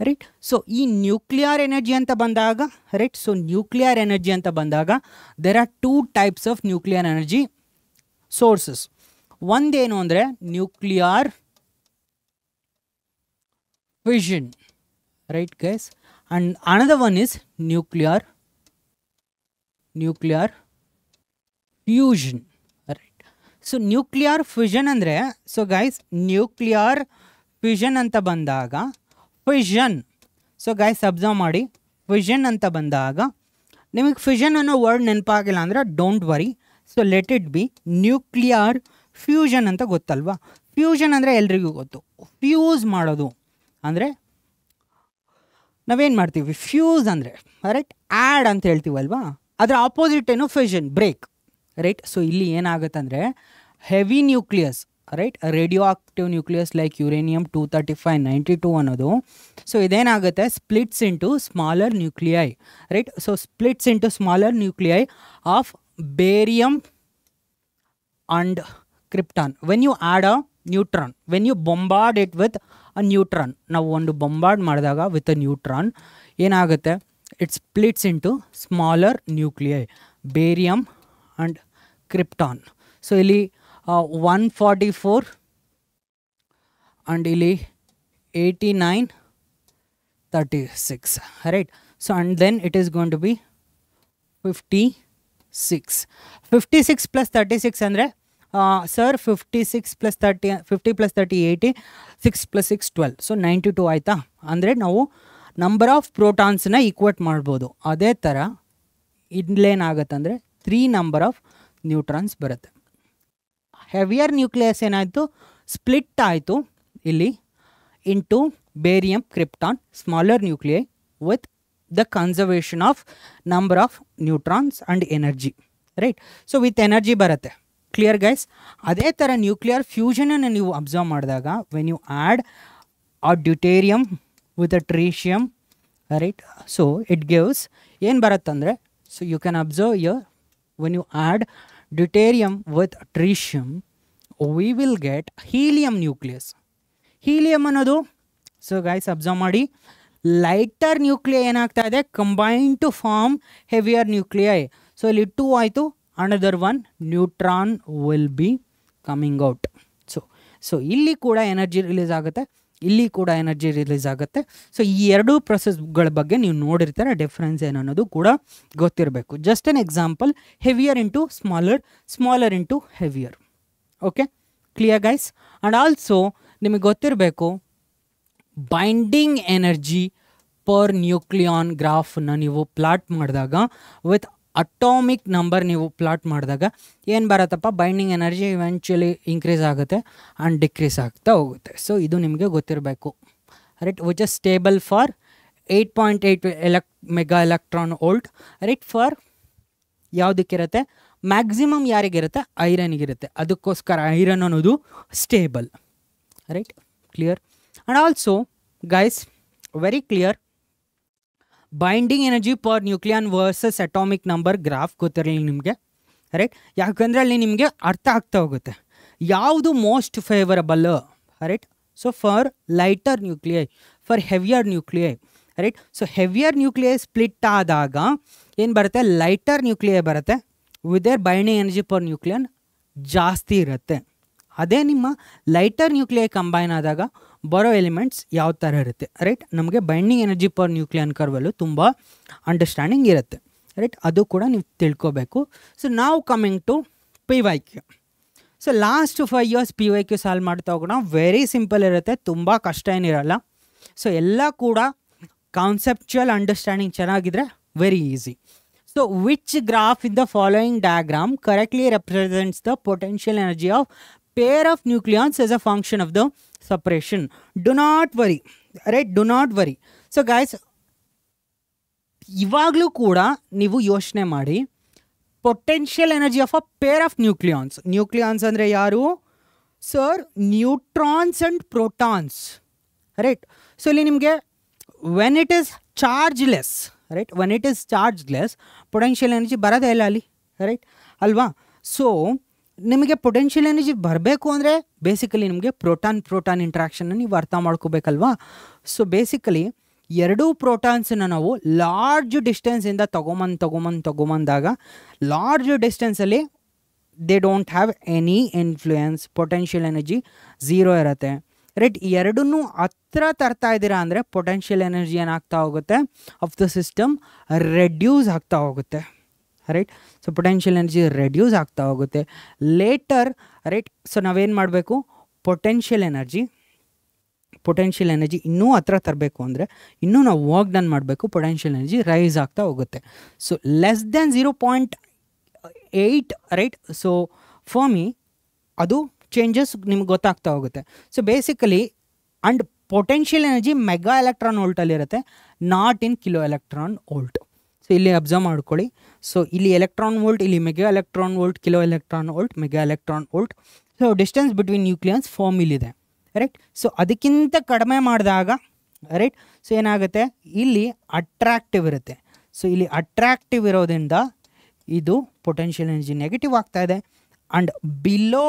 right. So ಈ nuclear energy ಅಂತ ಬಂದಾಗ, ರೈಟ್, ಸೊ ನ್ಯೂಕ್ಲಿಯರ್ ಎನರ್ಜಿ ಅಂತ ಬಂದಾಗ there are 2 types of nuclear energy sources. ಒಂದೇನು ಅಂದರೆ nuclear fission, right guys, and another one is nuclear fusion, right. So nuclear fusion andre, so guys nuclear fission anta bandaga fission, so guys observe ಮಾಡಿ fission anta bandaga ನಿಮಗೆ fission ಅನ್ನೋ word ನೆನಪಾಗಿಲ್ಲ ಅಂದರೆ don't worry. So let it B nuclear fusion ಅಂತ ಗೊತ್ತಲ್ವಾ. Fusion ಅಂದರೆ ಎಲ್ರಿಗೂ ಗೊತ್ತು, fuse ಮಾಡೋದು ಅಂದರೆ ನಾವೇನು ಮಾಡ್ತೀವಿ, ಫ್ಯೂಸ್ ಅಂದರೆ ರೈಟ್ ಆ್ಯಡ್ ಅಂತ ಹೇಳ್ತೀವಲ್ವಾ, ಅದರ ಆಪೋಸಿಟ್ ಏನು ಫಿಷನ್, ಬ್ರೇಕ್, ರೈಟ್. ಸೊ ಇಲ್ಲಿ ಏನಾಗುತ್ತೆ ಅಂದರೆ heavy nucleus, right, radioactive nucleus like uranium 235 92 ಅನ್ನೋದು, ಸೊ ಇದೇನಾಗುತ್ತೆ splits into smaller nuclei, right. So splits into smaller nuclei of barium and krypton. When you add a neutron, when you bombard it with a neutron, ನಾವು ಒಂದು bombard ಮಾಡಿದಾಗ with a neutron ಏನಾಗುತ್ತೆ, it splits into smaller nuclei, barium and krypton. So ಇಲ್ಲಿ 144 and ಇಲ್ಲಿ 89 36, right. So and then it is going to be 56 plus 36 ಅಂದರೆ sir 56 plus 30, 50 plus 30 80, 6 plus 6 12, so 92 ಆಯಿತಾ. ಅಂದರೆ ನಾವು ನಂಬರ್ ಆಫ್ ಪ್ರೋಟಾನ್ಸನ್ನ ಈಕ್ವೇಟ್ ಮಾಡ್ಬೋದು. ಅದೇ ಥರ ಇಲ್ಲೇನಾಗುತ್ತೆ ಅಂದರೆ 3 ನಂಬರ್ ಆಫ್ ನ್ಯೂಟ್ರಾನ್ಸ್ ಬರುತ್ತೆ. ಹೆವಿಯರ್ ನ್ಯೂಕ್ಲಿಯಸ್ ಏನಾಯಿತು, ಸ್ಪ್ಲಿಟ್ ಆಯಿತು ಇಲ್ಲಿ into barium krypton smaller nuclei with the conservation of number of neutrons and energy, right. So with energy ಬರುತ್ತೆ. Clear guys. ಅದೇ ಥರ ನ್ಯೂಕ್ಲಿಯರ್ ಫ್ಯೂಷನನ್ನು ನೀವು ಅಬ್ಸರ್ವ್ ಮಾಡಿದಾಗ when you add a deuterium with a tritium, right, so it gives ಏನು ಬರುತ್ತಂದರೆ, so you can observe here when you add deuterium with tritium we will get helium nucleus. Helium ಅನ್ನೋದು, so guys observe ಮಾಡಿ, lighter nuclei ಏನಾಗ್ತಾ ಇದೆ combine to form heavier nuclei. So ಇಲ್ಲಿ 2 ಆಯಿತು, another one neutron will be coming out. So ಇಲ್ಲಿ ಕೂಡ energy release ಆಗುತ್ತೆ, ಇಲ್ಲಿ ಕೂಡ ಎನರ್ಜಿ ರಿಲೀಸ್ ಆಗುತ್ತೆ. ಸೊ ಈ ಎರಡೂ ಪ್ರೊಸೆಸ್ಗಳ ಬಗ್ಗೆ ನೀವು ನೋಡಿರ್ತಾರೆ, ಡಿಫ್ರೆನ್ಸ್ ಏನು ಅನ್ನೋದು ಕೂಡ ಗೊತ್ತಿರಬೇಕು. Just an example, heavier into smaller, smaller into heavier. Okay, clear guys? And also ನಿಮಗೆ ಗೊತ್ತಿರಬೇಕು, ಬೈಂಡಿಂಗ್ ಎನರ್ಜಿ ಪರ್ ನ್ಯೂಕ್ಲಿಯಾನ್ ಗ್ರಾಫನ್ನ ನೀವು ಪ್ಲಾಟ್ ಮಾಡಿದಾಗ ವಿತ್ ಅಟಾಮಿಕ್ ನಂಬರ್ ನೀವು ಪ್ಲಾಟ್ ಮಾಡಿದಾಗ ಏನು ಬರುತ್ತಪ್ಪ, ಬೈಂಡಿಂಗ್ ಎನರ್ಜಿ ಇವೆಂಚುಲಿ ಇನ್ಕ್ರೀಸ್ ಆಗುತ್ತೆ ಆ್ಯಂಡ್ ಡಿಕ್ರೀಸ್ ಆಗ್ತಾ ಹೋಗುತ್ತೆ. ಸೊ ಇದು ನಿಮಗೆ ಗೊತ್ತಿರಬೇಕು, right? Which is stable for 8.8 mega electron volt, right? For ಯಾವುದಕ್ಕಿರುತ್ತೆ? ಮ್ಯಾಕ್ಸಿಮಮ್ ಯಾರಿಗಿರುತ್ತೆ? ಐರನ್ಗಿರುತ್ತೆ. ಅದಕ್ಕೋಸ್ಕರ ಐರನ್ ಅನ್ನೋದು stable, right? Clear? And also guys, very clear, binding energy per nucleon versus atomic number graph ಗೊತ್ತಿರಲಿ ನಿಮಗೆ, ರೈಟ್? ಯಾಕಂದರೆ ಅಲ್ಲಿ ನಿಮಗೆ ಅರ್ಥ ಆಗ್ತಾ ಹೋಗುತ್ತೆ ಯಾವುದು most favourable, right? So for lighter nuclei, for heavier nuclei, right? So heavier nuclei split ಆದಾಗ ಏನು ಬರುತ್ತೆ? ಲೈಟರ್ ನ್ಯೂಕ್ಲಿಯೈ ಬರುತ್ತೆ, with their binding energy per nucleon ಜಾಸ್ತಿ ಇರುತ್ತೆ. ಅದೇ ನಿಮ್ಮ ಲೈಟರ್ ನ್ಯೂಕ್ಲಿಯೈ ಕಂಬೈನ್ ಆದಾಗ ಬರೋ ಎಲಿಮೆಂಟ್ಸ್ ಯಾವ ಥರ ಇರುತ್ತೆ, ರೈಟ್? ನಮಗೆ ಬೈಂಡಿಂಗ್ ಎನರ್ಜಿ ಪರ್ ನ್ಯೂಕ್ಲಿಯನ್ ಕರ್ವಲ್ಲೂ ತುಂಬ ಅಂಡರ್ಸ್ಟ್ಯಾಂಡಿಂಗ್ ಇರುತ್ತೆ, ರೈಟ್? ಅದು ಕೂಡ ನೀವು ತಿಳ್ಕೊಬೇಕು. ಸೊ ನಾವು coming to PYQ. So last 5 years PYQ solve ಮಾಡ್ತಾ ಹೋಗೋಣ. ವೆರಿ ಸಿಂಪಲ್ ಇರುತ್ತೆ, ತುಂಬ ಕಷ್ಟ ಏನಿರಲ್ಲ. ಸೊ ಎಲ್ಲ ಕೂಡ ಕಾನ್ಸೆಪ್ಚುಯಲ್ ಅಂಡರ್ಸ್ಟ್ಯಾಂಡಿಂಗ್ ಚೆನ್ನಾಗಿದ್ರೆ very easy. So which graph in the following diagram correctly represents the potential energy of pair of nucleons as a function of the separation? Do not worry, right? Do not worry. So guys, ಇವಾಗಲೂ ಕೂಡ ನೀವು ಯೋಚನೆ ಮಾಡಿ, potential energy of a pair of nucleons. Nucleons ಅಂದರೆ ಯಾರು sir? Neutrons and protons, right? So ಇಲ್ಲಿ ನಿಮಗೆ when it is chargeless, right? When it is chargeless potential energy ಬರೋದೇ ಇಲ್ಲ ಅಲ್ಲಿ, ರೈಟ್ ಅಲ್ವಾ? ಸೊ ನಿಮಗೆ ಪೊಟೆನ್ಷಿಯಲ್ ಎನರ್ಜಿ ಬರಬೇಕು ಅಂದರೆ ಬೇಸಿಕಲಿ ನಿಮಗೆ ಪ್ರೋಟಾನ್ ಇಂಟ್ರಾಕ್ಷನ್ನ ನೀವು ಅರ್ಥ ಮಾಡ್ಕೋಬೇಕಲ್ವಾ? ಸೊ ಬೇಸಿಕಲಿ ಎರಡೂ ಪ್ರೋಟಾನ್ಸನ್ನು ನಾವು ಲಾರ್ಜ್ ಡಿಸ್ಟೆನ್ಸಿಂದ ತೊಗೊಂಬಂದಾಗ ಲಾರ್ಜ್ ಡಿಸ್ಟೆನ್ಸಲ್ಲಿ they don't have any influence, potential energy 0 ಇರುತ್ತೆ, ರೈಟ್? ಎರಡನ್ನೂ ಹತ್ರ ತರ್ತಾ ಇದ್ದೀರಾ ಅಂದರೆ ಪೊಟೆನ್ಷಿಯಲ್ ಎನರ್ಜಿ ಏನಾಗ್ತಾ ಹೋಗುತ್ತೆ ಆಫ್ ದ ಸಿಸ್ಟಮ್? ರೆಡ್ಯೂಸ್ ಆಗ್ತಾ ಹೋಗುತ್ತೆ, right? So potential energy reduce ಆಗ್ತಾ ಹೋಗುತ್ತೆ ಲೇಟರ್, ರೈಟ್? ಸೊ ನಾವೇನು ಮಾಡಬೇಕು? ಪೊಟೆನ್ಷಿಯಲ್ ಎನರ್ಜಿ ಇನ್ನೂ ಹತ್ರ ತರಬೇಕು ಅಂದರೆ ಇನ್ನೂ ನಾವು ವರ್ಕ್ ಡನ್ ಮಾಡಬೇಕು, ಪೊಟೆನ್ಷಿಯಲ್ ಎನರ್ಜಿ ರೈಸ್ ಆಗ್ತಾ ಹೋಗುತ್ತೆ. So less than 0.8, right? So for me ಅದು ಚೇಂಜಸ್ ನಿಮ್ಗೆ ಗೊತ್ತಾಗ್ತಾ ಹೋಗುತ್ತೆ. So basically and potential energy mega electron ವೋಲ್ಟಲ್ಲಿರುತ್ತೆ, not in kilo electron volt. So ಇಲ್ಲಿ ಅಬ್ಸರ್ವ್ ಮಾಡ್ಕೊಳ್ಳಿ. ಸೊ ಇಲ್ಲಿ ಎಲೆಕ್ಟ್ರಾನ್ ವೋಲ್ಟ್, ಇಲ್ಲಿ mega electron volt, kilo electron volt, mega electron volt. So distance between nucleons ಫಾರ್ಮಿಲಿದೆ, right? So ಅದಕ್ಕಿಂತ ಕಡಿಮೆ ಮಾಡಿದಾಗ, right? So ಏನಾಗುತ್ತೆ? ಇಲ್ಲಿ ಅಟ್ರಾಕ್ಟಿವ್ ಇರುತ್ತೆ. ಸೊ ಇಲ್ಲಿ ಅಟ್ರಾಕ್ಟಿವ್ ಇರೋದ್ರಿಂದ ಇದು ಪೊಟೆನ್ಷಿಯಲ್ ಎನರ್ಜಿ ನೆಗೆಟಿವ್ ಆಗ್ತಾ ಇದೆ. ಆ್ಯಂಡ್ ಬಿಲೋ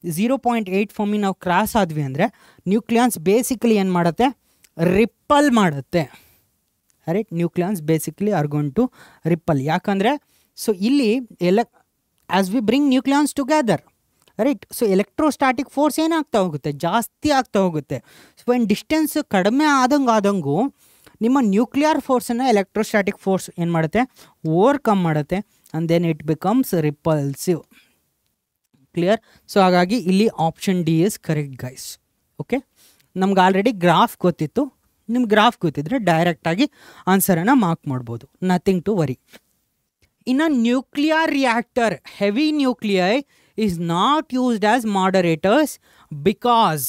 0.8 ಫಾರ್ಮಿ ನಾವು ಕ್ರಾಸ್ ಆದ್ವಿ ಅಂದರೆ ನ್ಯೂಕ್ಲಿಯನ್ಸ್ ಬೇಸಿಕಲಿ ಏನು ಮಾಡುತ್ತೆ? ರಿಪ್ಪಲ್ ಮಾಡುತ್ತೆ, right? Nucleons basically are going to repel. ಯಾಕಂದರೆ ಸೊ ಇಲ್ಲಿ as we bring nucleons together, right? So electrostatic force ಏನಾಗ್ತಾ ಹೋಗುತ್ತೆ? ಜಾಸ್ತಿ ಆಗ್ತಾ ಹೋಗುತ್ತೆ. ಸೊ ವೆನ್ ಡಿಸ್ಟೆನ್ಸ್ ಕಡಿಮೆ ಆದಂಗೂ ನಿಮ್ಮ ನ್ಯೂಕ್ಲಿಯರ್ ಫೋರ್ಸನ್ನು ಎಲೆಕ್ಟ್ರೋಸ್ಟಾಟಿಕ್ ಫೋರ್ಸ್ ಏನು ಮಾಡುತ್ತೆ? ಓವರ್ಕಮ್ ಮಾಡುತ್ತೆ. And then it becomes repulsive. Clear? So ಹಾಗಾಗಿ ಇಲ್ಲಿ option D is correct guys. Okay, ನಮ್ಗೆ ಆಲ್ರೆಡಿ ಗ್ರಾಫ್ ಗೊತ್ತಿತ್ತು. ನಿಮ್ಗೆ ಗ್ರಾಫ್ ಗೊತ್ತಿದ್ರೆ ಡೈರೆಕ್ಟಾಗಿ ಆನ್ಸರನ್ನು ಮಾರ್ಕ್ ಮಾಡ್ಬೋದು, ನಥಿಂಗ್ ಟು ವರಿ. ಇನ್ನು nuclear reactor heavy nuclei is not used as moderators because,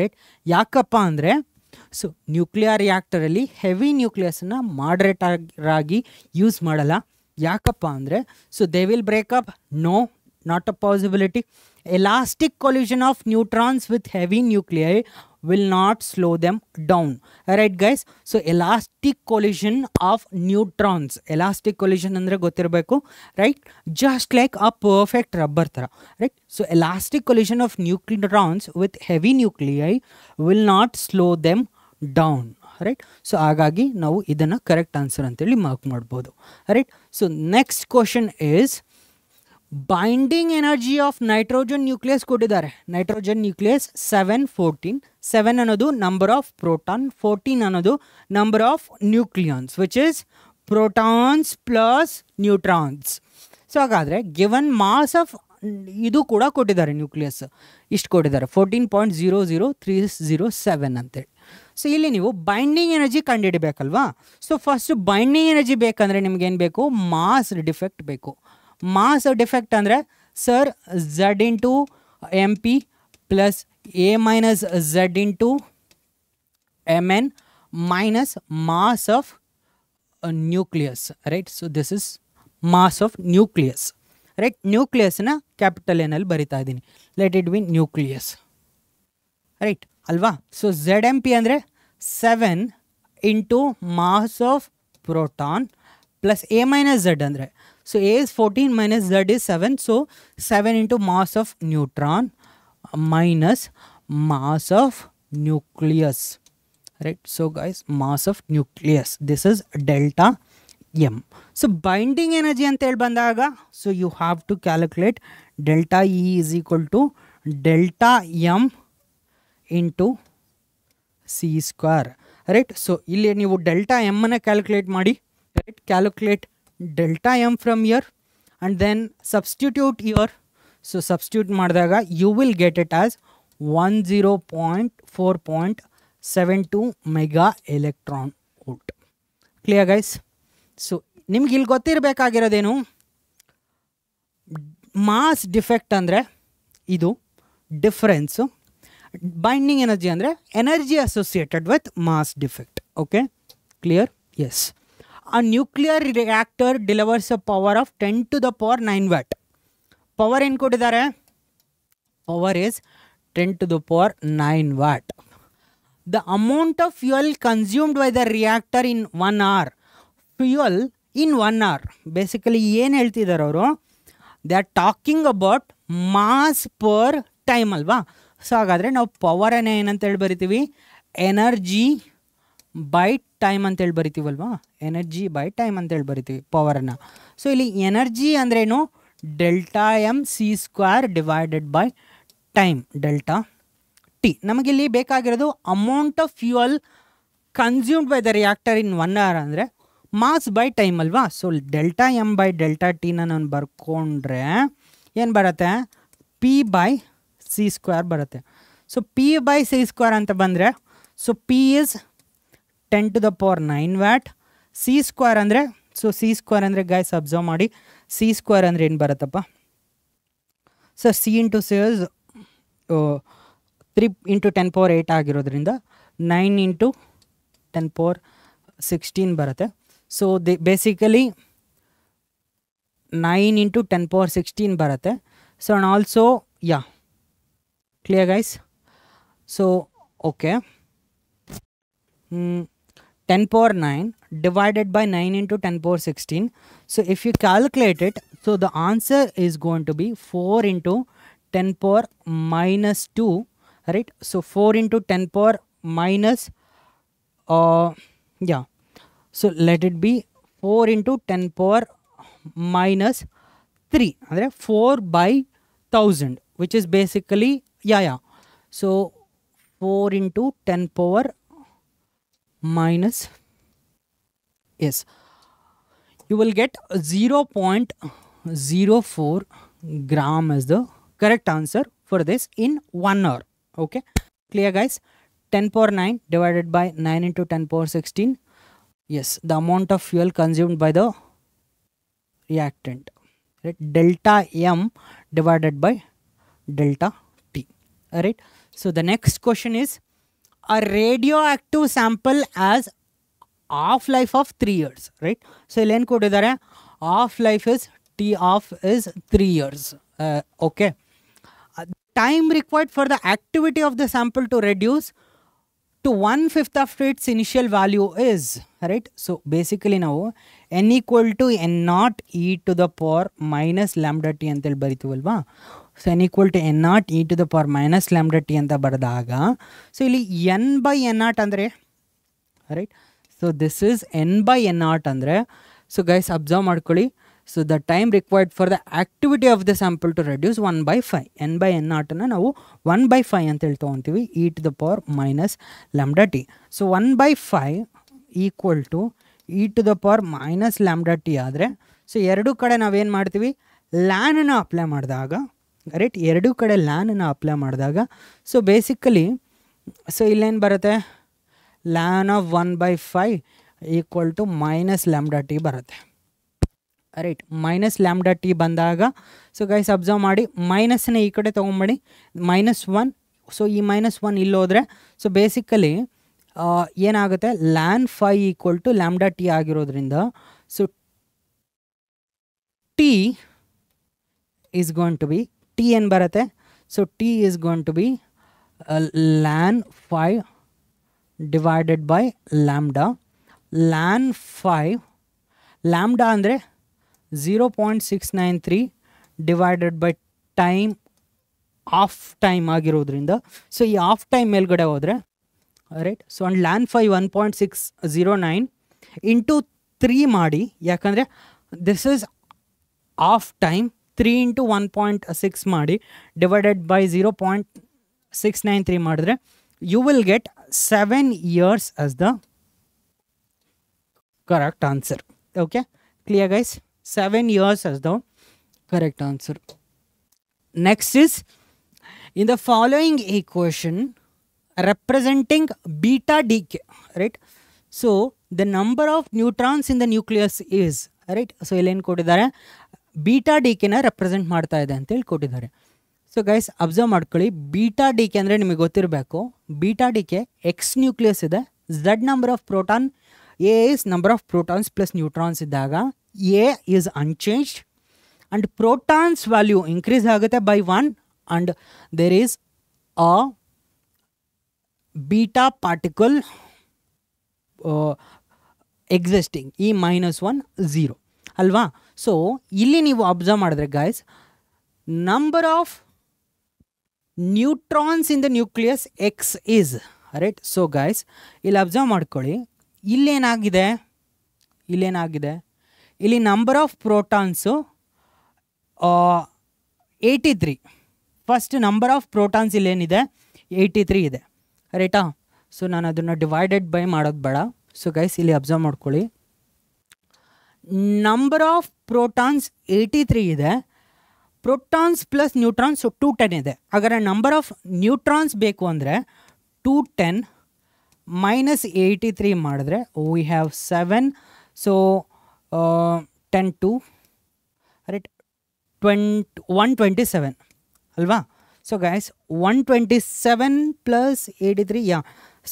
right? ಯಾಕಪ್ಪ ಅಂದರೆ ಸೊ ನ್ಯೂಕ್ಲಿಯರ್ ರಿಯಾಕ್ಟರಲ್ಲಿ ಹೆವಿ ನ್ಯೂಕ್ಲಿಯಸ್ನ ಮಾಡರೇಟರ್ ಆಗಿ ಯೂಸ್ ಮಾಡಲ್ಲ. ಯಾಕಪ್ಪ ಅಂದರೆ so they will break up? No, not a possibility. Elastic collision of neutrons with heavy nuclei will not slow them down, right guys? So elastic collision of neutrons, elastic collision andre gottirbeku, right? Just like a perfect rubber tara, right? So elastic collision of neutrons with heavy nuclei will not slow them down, right? So ಹಾಗಾಗಿ ನಾವು ಇದನ್ನು correct answer ಅಂತೇಳಿ mark ಮಾಡ್ಬೋದು, right? So next question is, binding energy of nitrogen nucleus ಕೊಟ್ಟಿದ್ದಾರೆ. Nitrogen nucleus 714. 7 ಅನ್ನೋದು number of proton, 14 ಅನ್ನೋದು number of nucleons which is protons plus neutrons. So ಹಾಗಾದರೆ given mass of ಇದು ಕೂಡ ಕೊಟ್ಟಿದ್ದಾರೆ, ನ್ಯೂಕ್ಲಿಯಸ್ ಇಷ್ಟು ಕೊಟ್ಟಿದ್ದಾರೆ 14.00307 ಅಂತೇಳಿ. ಸೊ ಇಲ್ಲಿ ನೀವು ಬೈಂಡಿಂಗ್ ಎನರ್ಜಿ ಕಂಡುಹಿಡಬೇಕಲ್ವಾ. ಸೊ ಫಸ್ಟ್ ಬೈಂಡಿಂಗ್ ಎನರ್ಜಿ ಬೇಕಂದರೆ ನಿಮ್ಗೇನು ಬೇಕು, ಮಾಸ್ ಡಿಫೆಕ್ಟ್ ಬೇಕು. ಮಾಸ್ ಡಿಫೆಕ್ಟ್ ಅಂದರೆ sir Z into M P plus A minus Z into M N minus mass of nucleus, right. So this is mass of nucleus, right. ನ್ಯೂಕ್ಲಿಯಸ್ನ capital ಎನಲ್ಲಿ ಬರಿತಾ ಇದ್ದೀನಿ, let it be nucleus, right ಅಲ್ವಾ. So Z M P ಅಂದರೆ 7 into mass of proton plus A minus Z ಅಂದರೆ, so A is 14 minus Z is 7, so 7 into mass of neutron minus mass of nucleus, right. So guys, mass of nucleus, this is delta M. So binding energy ante heli bandaga, so you have to calculate delta E is equal to delta M into C square, right. So illi neevu delta M anna calculate ಮಾಡಿ, right. Calculate delta M from here and then substitute here. So substitute ಮಾಡಿದಾಗ you will get it as 10.4.72 mega electron volt. Clear guys? So ನಿಮ್ಗೆ ಇಲ್ಲಿ ಗೊತ್ತಿರಬೇಕಾಗಿರೋದೇನು, mass defect ಅಂದರೆ ಇದು difference, binding energy ಅಂದರೆ energy associated with mass defect. Okay clear? Yes. A nuclear reactor delivers a power of 10 to the power 9 watt. Power ಏನು ಕೊಟ್ಟಿದ್ದಾರೆ? Power is 10 to the power 9 watt. The amount of fuel consumed by the reactor in 1 hour. Fuel in 1 hour. Basically ಏನು ಹೇಳ್ತಿದ್ದಾರೆ ಅವರು? They are talking about mass per time ಅಲ್ವಾ. So ಹಾಗಾದರೆ ನಾವು ಪವರನ್ನು ಏನಂತ ಹೇಳಿ ಬರಿತೀವಿ? ಎನರ್ಜಿ ಬೈ ಟೈಮ್ ಅಂತೇಳಿ ಬರಿತೀವಲ್ವಾ, ಎನರ್ಜಿ ಬೈ ಟೈಮ್ ಅಂತೇಳಿ ಬರಿತೀವಿ ಪವರನ್ನು. ಸೊ ಇಲ್ಲಿ ಎನರ್ಜಿ ಅಂದ್ರೇನು, delta M C square divided by time delta T. ನಮಗಿಲ್ಲಿ ಬೇಕಾಗಿರೋದು amount of fuel consumed by the reactor in 1 hour ಅಂದರೆ ಮಾಸ್ ಬೈ ಟೈಮ್ ಅಲ್ವಾ. So delta M by delta ಟಿನ ನಾನು ಬರ್ಕೊಂಡ್ರೆ ಏನು ಬರುತ್ತೆ, ಪಿ ಬೈ ಸಿ ಸ್ಕ್ವೇರ್ ಬರುತ್ತೆ. So P by C square ಅಂತ ಬಂದರೆ, so P is 10 to the power 9 watt. C square ಅಂದರೆ, ಸೊ ಸಿ ಸ್ಕ್ವೇರ್ ಅಂದರೆ ಗೈಸ್ ಅಬ್ಸರ್ವ್ ಮಾಡಿ, ಸಿ ಸ್ಕ್ವೇರ್ ಅಂದರೆ ಏನು ಬರುತ್ತಪ್ಪ, so C into C is 3 into 10 power 8 ಆಗಿರೋದ್ರಿಂದ 9 ಇಂಟು 10 power 16 ಬರುತ್ತೆ. ಸೊ ಬೇಸಿಕಲಿ 9 ಇಂಟು 10 power 16 ಬರುತ್ತೆ. So and also yeah clear guys. So okay, 10 power 9 divided by 9 into 10 power 16. So if you calculate it, so the answer is going to be 4 into 10 power minus 2, right. So 4 into 10 power minus yeah, so let it be 4 into 10 power minus 3 andre 4 by 1000, which is basically yeah. So 4 into 10 power minus, yes, you will get 0.04 gram as the correct answer for this in 1 hour. Okay, clear guys. 10 power 9 divided by 9 into 10 power 16, yes, the amount of fuel consumed by the reactant, right. Delta M divided by delta T, alright. So the next question is, a radioactive sample has half-life of 3 years, right. So ಇಲ್ಲಿ ಏನು ಕೊಟ್ಟಿದ್ದಾರೆ, half-life is T off is 3 years. Okay. Time required for the activity of the sample to reduce to 1/5 of its initial value is, right. So basically ನಾವು n equal to n naught e to the power minus lambda t ಅಂತೇಳಿ ಬರಿತೀವಲ್ವಾ. So n equal to n naught e to the power minus lambda t ಅಂತ ಬರೆದಾಗ, so ಇಲ್ಲಿ n by n naught ಅಂದರೆ, right. So this is n by n naught ಅಂದರೆ, so guys observe ಮಾಡ್ಕೊಳ್ಳಿ, so the time required for the activity of the sample to reduce 1/5 n/n0 ನಾವು 1/5 ಅಂತೇಳಿ ತೊಗೊತೀವಿ e⁻ - λt. So 1/5 equal to e⁻ - λt ಆದರೆ so ಎರಡೂ ಕಡೆ ನಾವೇನು ಮಾಡ್ತೀವಿ ಲ್ಯಾನನ್ನು ಅಪ್ಲೈ ಮಾಡಿದಾಗ ರೈಟ್, ಎರಡೂ ಕಡೆ ಲ್ಯಾನನ್ನು ಅಪ್ಲೈ ಮಾಡಿದಾಗ ಸೊ ಬೇಸಿಕಲಿ ಸೊ ಇಲ್ಲೇನು ಬರುತ್ತೆ LAN of 1/5 equal to -λt ಬರುತ್ತೆ ರೈಟ್. -λt ಬಂದಾಗ ಸೊ ಗೈಸ್ ಅಬ್ಸರ್ವ್ ಮಾಡಿ ಮೈನಸ್ನ ಈ ಕಡೆ ತೊಗೊಂಬೇಡಿ -1. ಸೊ ಈ -1 ಇಲ್ಲೋದ್ರೆ ಸೊ ಬೇಸಿಕಲಿ ಏನಾಗುತ್ತೆ ಲ್ಯಾನ್ 5 ಈಕ್ವಲ್ ಟು λt ಆಗಿರೋದ್ರಿಂದ so T is going to be T ಏನು ಬರುತ್ತೆ so T is going to be ಲ್ಯಾನ್ 5 ಡಿವೈಡೆಡ್ ಬೈ ಲ್ಯಾಂಬ್ಡಾ. ಲ್ಯಾನ್ 5 ಲ್ಯಾಂಬ್ಡಾ ಅಂದರೆ 0.693 divided by time half time ಆಗಿರೋದ್ರಿಂದ ಸೊ ಈ ಆಫ್ ಟೈಮ್ ಮೇಲ್ಗಡೆ ಹೋದರೆ ರೈಟ್. ಸೊ ಒಂದು ಲ್ಯಾನ್ 5 1.609 ಇಂಟು 3 ಮಾಡಿ, ಯಾಕಂದರೆ this is half time 3 into 1.6 ಮಾಡಿ ಡಿವೈಡೆಡ್ ಬೈ 0.693 ಮಾಡಿದ್ರೆ you will get 7 years as the correct answer. Okay, clear guys? 7 years as the correct answer. Next is in the following equation representing beta decay, right? So the number of neutrons in the nucleus is, right? So illen ಕೊಟ್ಟಿದ್ದಾರೆ beta ಡಿಕೆನ represent ಮಾಡ್ತಾ ಇದೆ ಅಂತೇಳಿ ಕೊಟ್ಟಿದ್ದಾರೆ. So guys observe ಮಾಡ್ಕೊಳ್ಳಿ, beta decay ಅಂದರೆ ನಿಮಗೆ ಗೊತ್ತಿರಬೇಕು. ಬೀಟಾ ಡಿಕೆ ಎಕ್ಸ್ ನ್ಯೂಕ್ಲಿಯಸ್ ಇದೆ, Z number of proton, A is number of protons plus neutrons ಇದ್ದಾಗ A is unchanged and protons value increase ಆಗುತ್ತೆ by 1 and there is a beta particle existing E -1 0 ಅಲ್ವಾ. So ಇಲ್ಲಿ ನೀವು observe ಮಾಡಿದ್ರೆ guys number of neutrons in the nucleus X is right. So guys ಇಲ್ಲಿ observe ಮಾಡ್ಕೊಳ್ಳಿ, ಇಲ್ಲೇನಾಗಿದೆ ಇಲ್ಲಿ number of protons 83. First number of protons ಇಲ್ಲೇನಿದೆ 83 ಇದೆ ರೈಟಾ. ಸೊ ನಾನು ಅದನ್ನು ಡಿವೈಡೆಡ್ ಬೈ ಮಾಡೋದು ಬೇಡ. ಸೊ ಗೈಸ್ ಇಲ್ಲಿ ಅಬ್ಸರ್ವ್ ಮಾಡ್ಕೊಳ್ಳಿ, ನಂಬರ್ ಆಫ್ ಪ್ರೋಟಾನ್ಸ್ 83 ಇದೆ, ಪ್ರೋಟಾನ್ಸ್ ಪ್ಲಸ್ ನ್ಯೂಟ್ರಾನ್ಸ್ 210 ಇದೆ. ಹಾಗಾದರೆ ನಂಬರ್ ಆಫ್ ನ್ಯೂಟ್ರಾನ್ಸ್ ಬೇಕು ಅಂದರೆ 210 ಮೈನಸ್ 83 ಮಾಡಿದ್ರೆ ವಿ ಹ್ಯಾವ್ 7. ಸೊ 10 2 ರೈಟ್ 127 ಅಲ್ವಾ. ಸೊ ಗೈಸ್ 127 ಪ್ಲಸ್ 83 ಯಾ.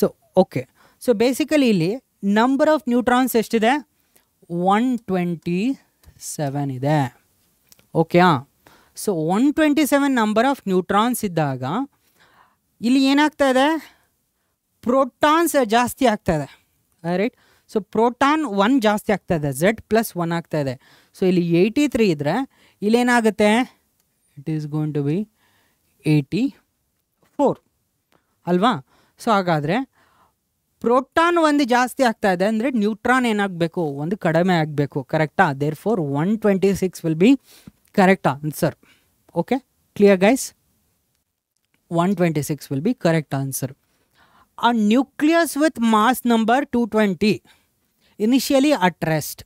ಸೊ ಓಕೆ, ಸೊ ಬೇಸಿಕಲಿ ಇಲ್ಲಿ ನಂಬರ್ ಆಫ್ ನ್ಯೂಟ್ರಾನ್ಸ್ ಎಷ್ಟಿದೆ 127 ಇದೆ. Okay, so 127 number of neutrons ಇದ್ದಾಗ ಇಲ್ಲಿ ಏನಾಗ್ತಾ ಇದೆ ಪ್ರೋಟಾನ್ಸ್ ಜಾಸ್ತಿ ಆಗ್ತಾ ಇದೆ ರೈಟ್. ಸೊ ಪ್ರೋಟಾನ್ 1 ಜಾಸ್ತಿ ಆಗ್ತಾ ಇದೆ, ಝೆಡ್ ಪ್ಲಸ್ 1 ಆಗ್ತಾ ಇದೆ. ಸೊ ಇಲ್ಲಿ 83 ಇದ್ದರೆ ಇಲ್ಲೇನಾಗುತ್ತೆ it is going to be 84 ಅಲ್ವಾ. ಸೊ ಹಾಗಾದರೆ ಪ್ರೋಟಾನ್ 1 ಜಾಸ್ತಿ ಆಗ್ತಾ ಇದೆ ಅಂದರೆ ನ್ಯೂಟ್ರಾನ್ ಏನಾಗಬೇಕು 1 ಕಡಿಮೆ ಆಗಬೇಕು, ಕರೆಕ್ಟಾ. Therefore 126 will be correct answer. Okay, clear guys? 126 will be correct answer. A nucleus with mass number 220 initially at rest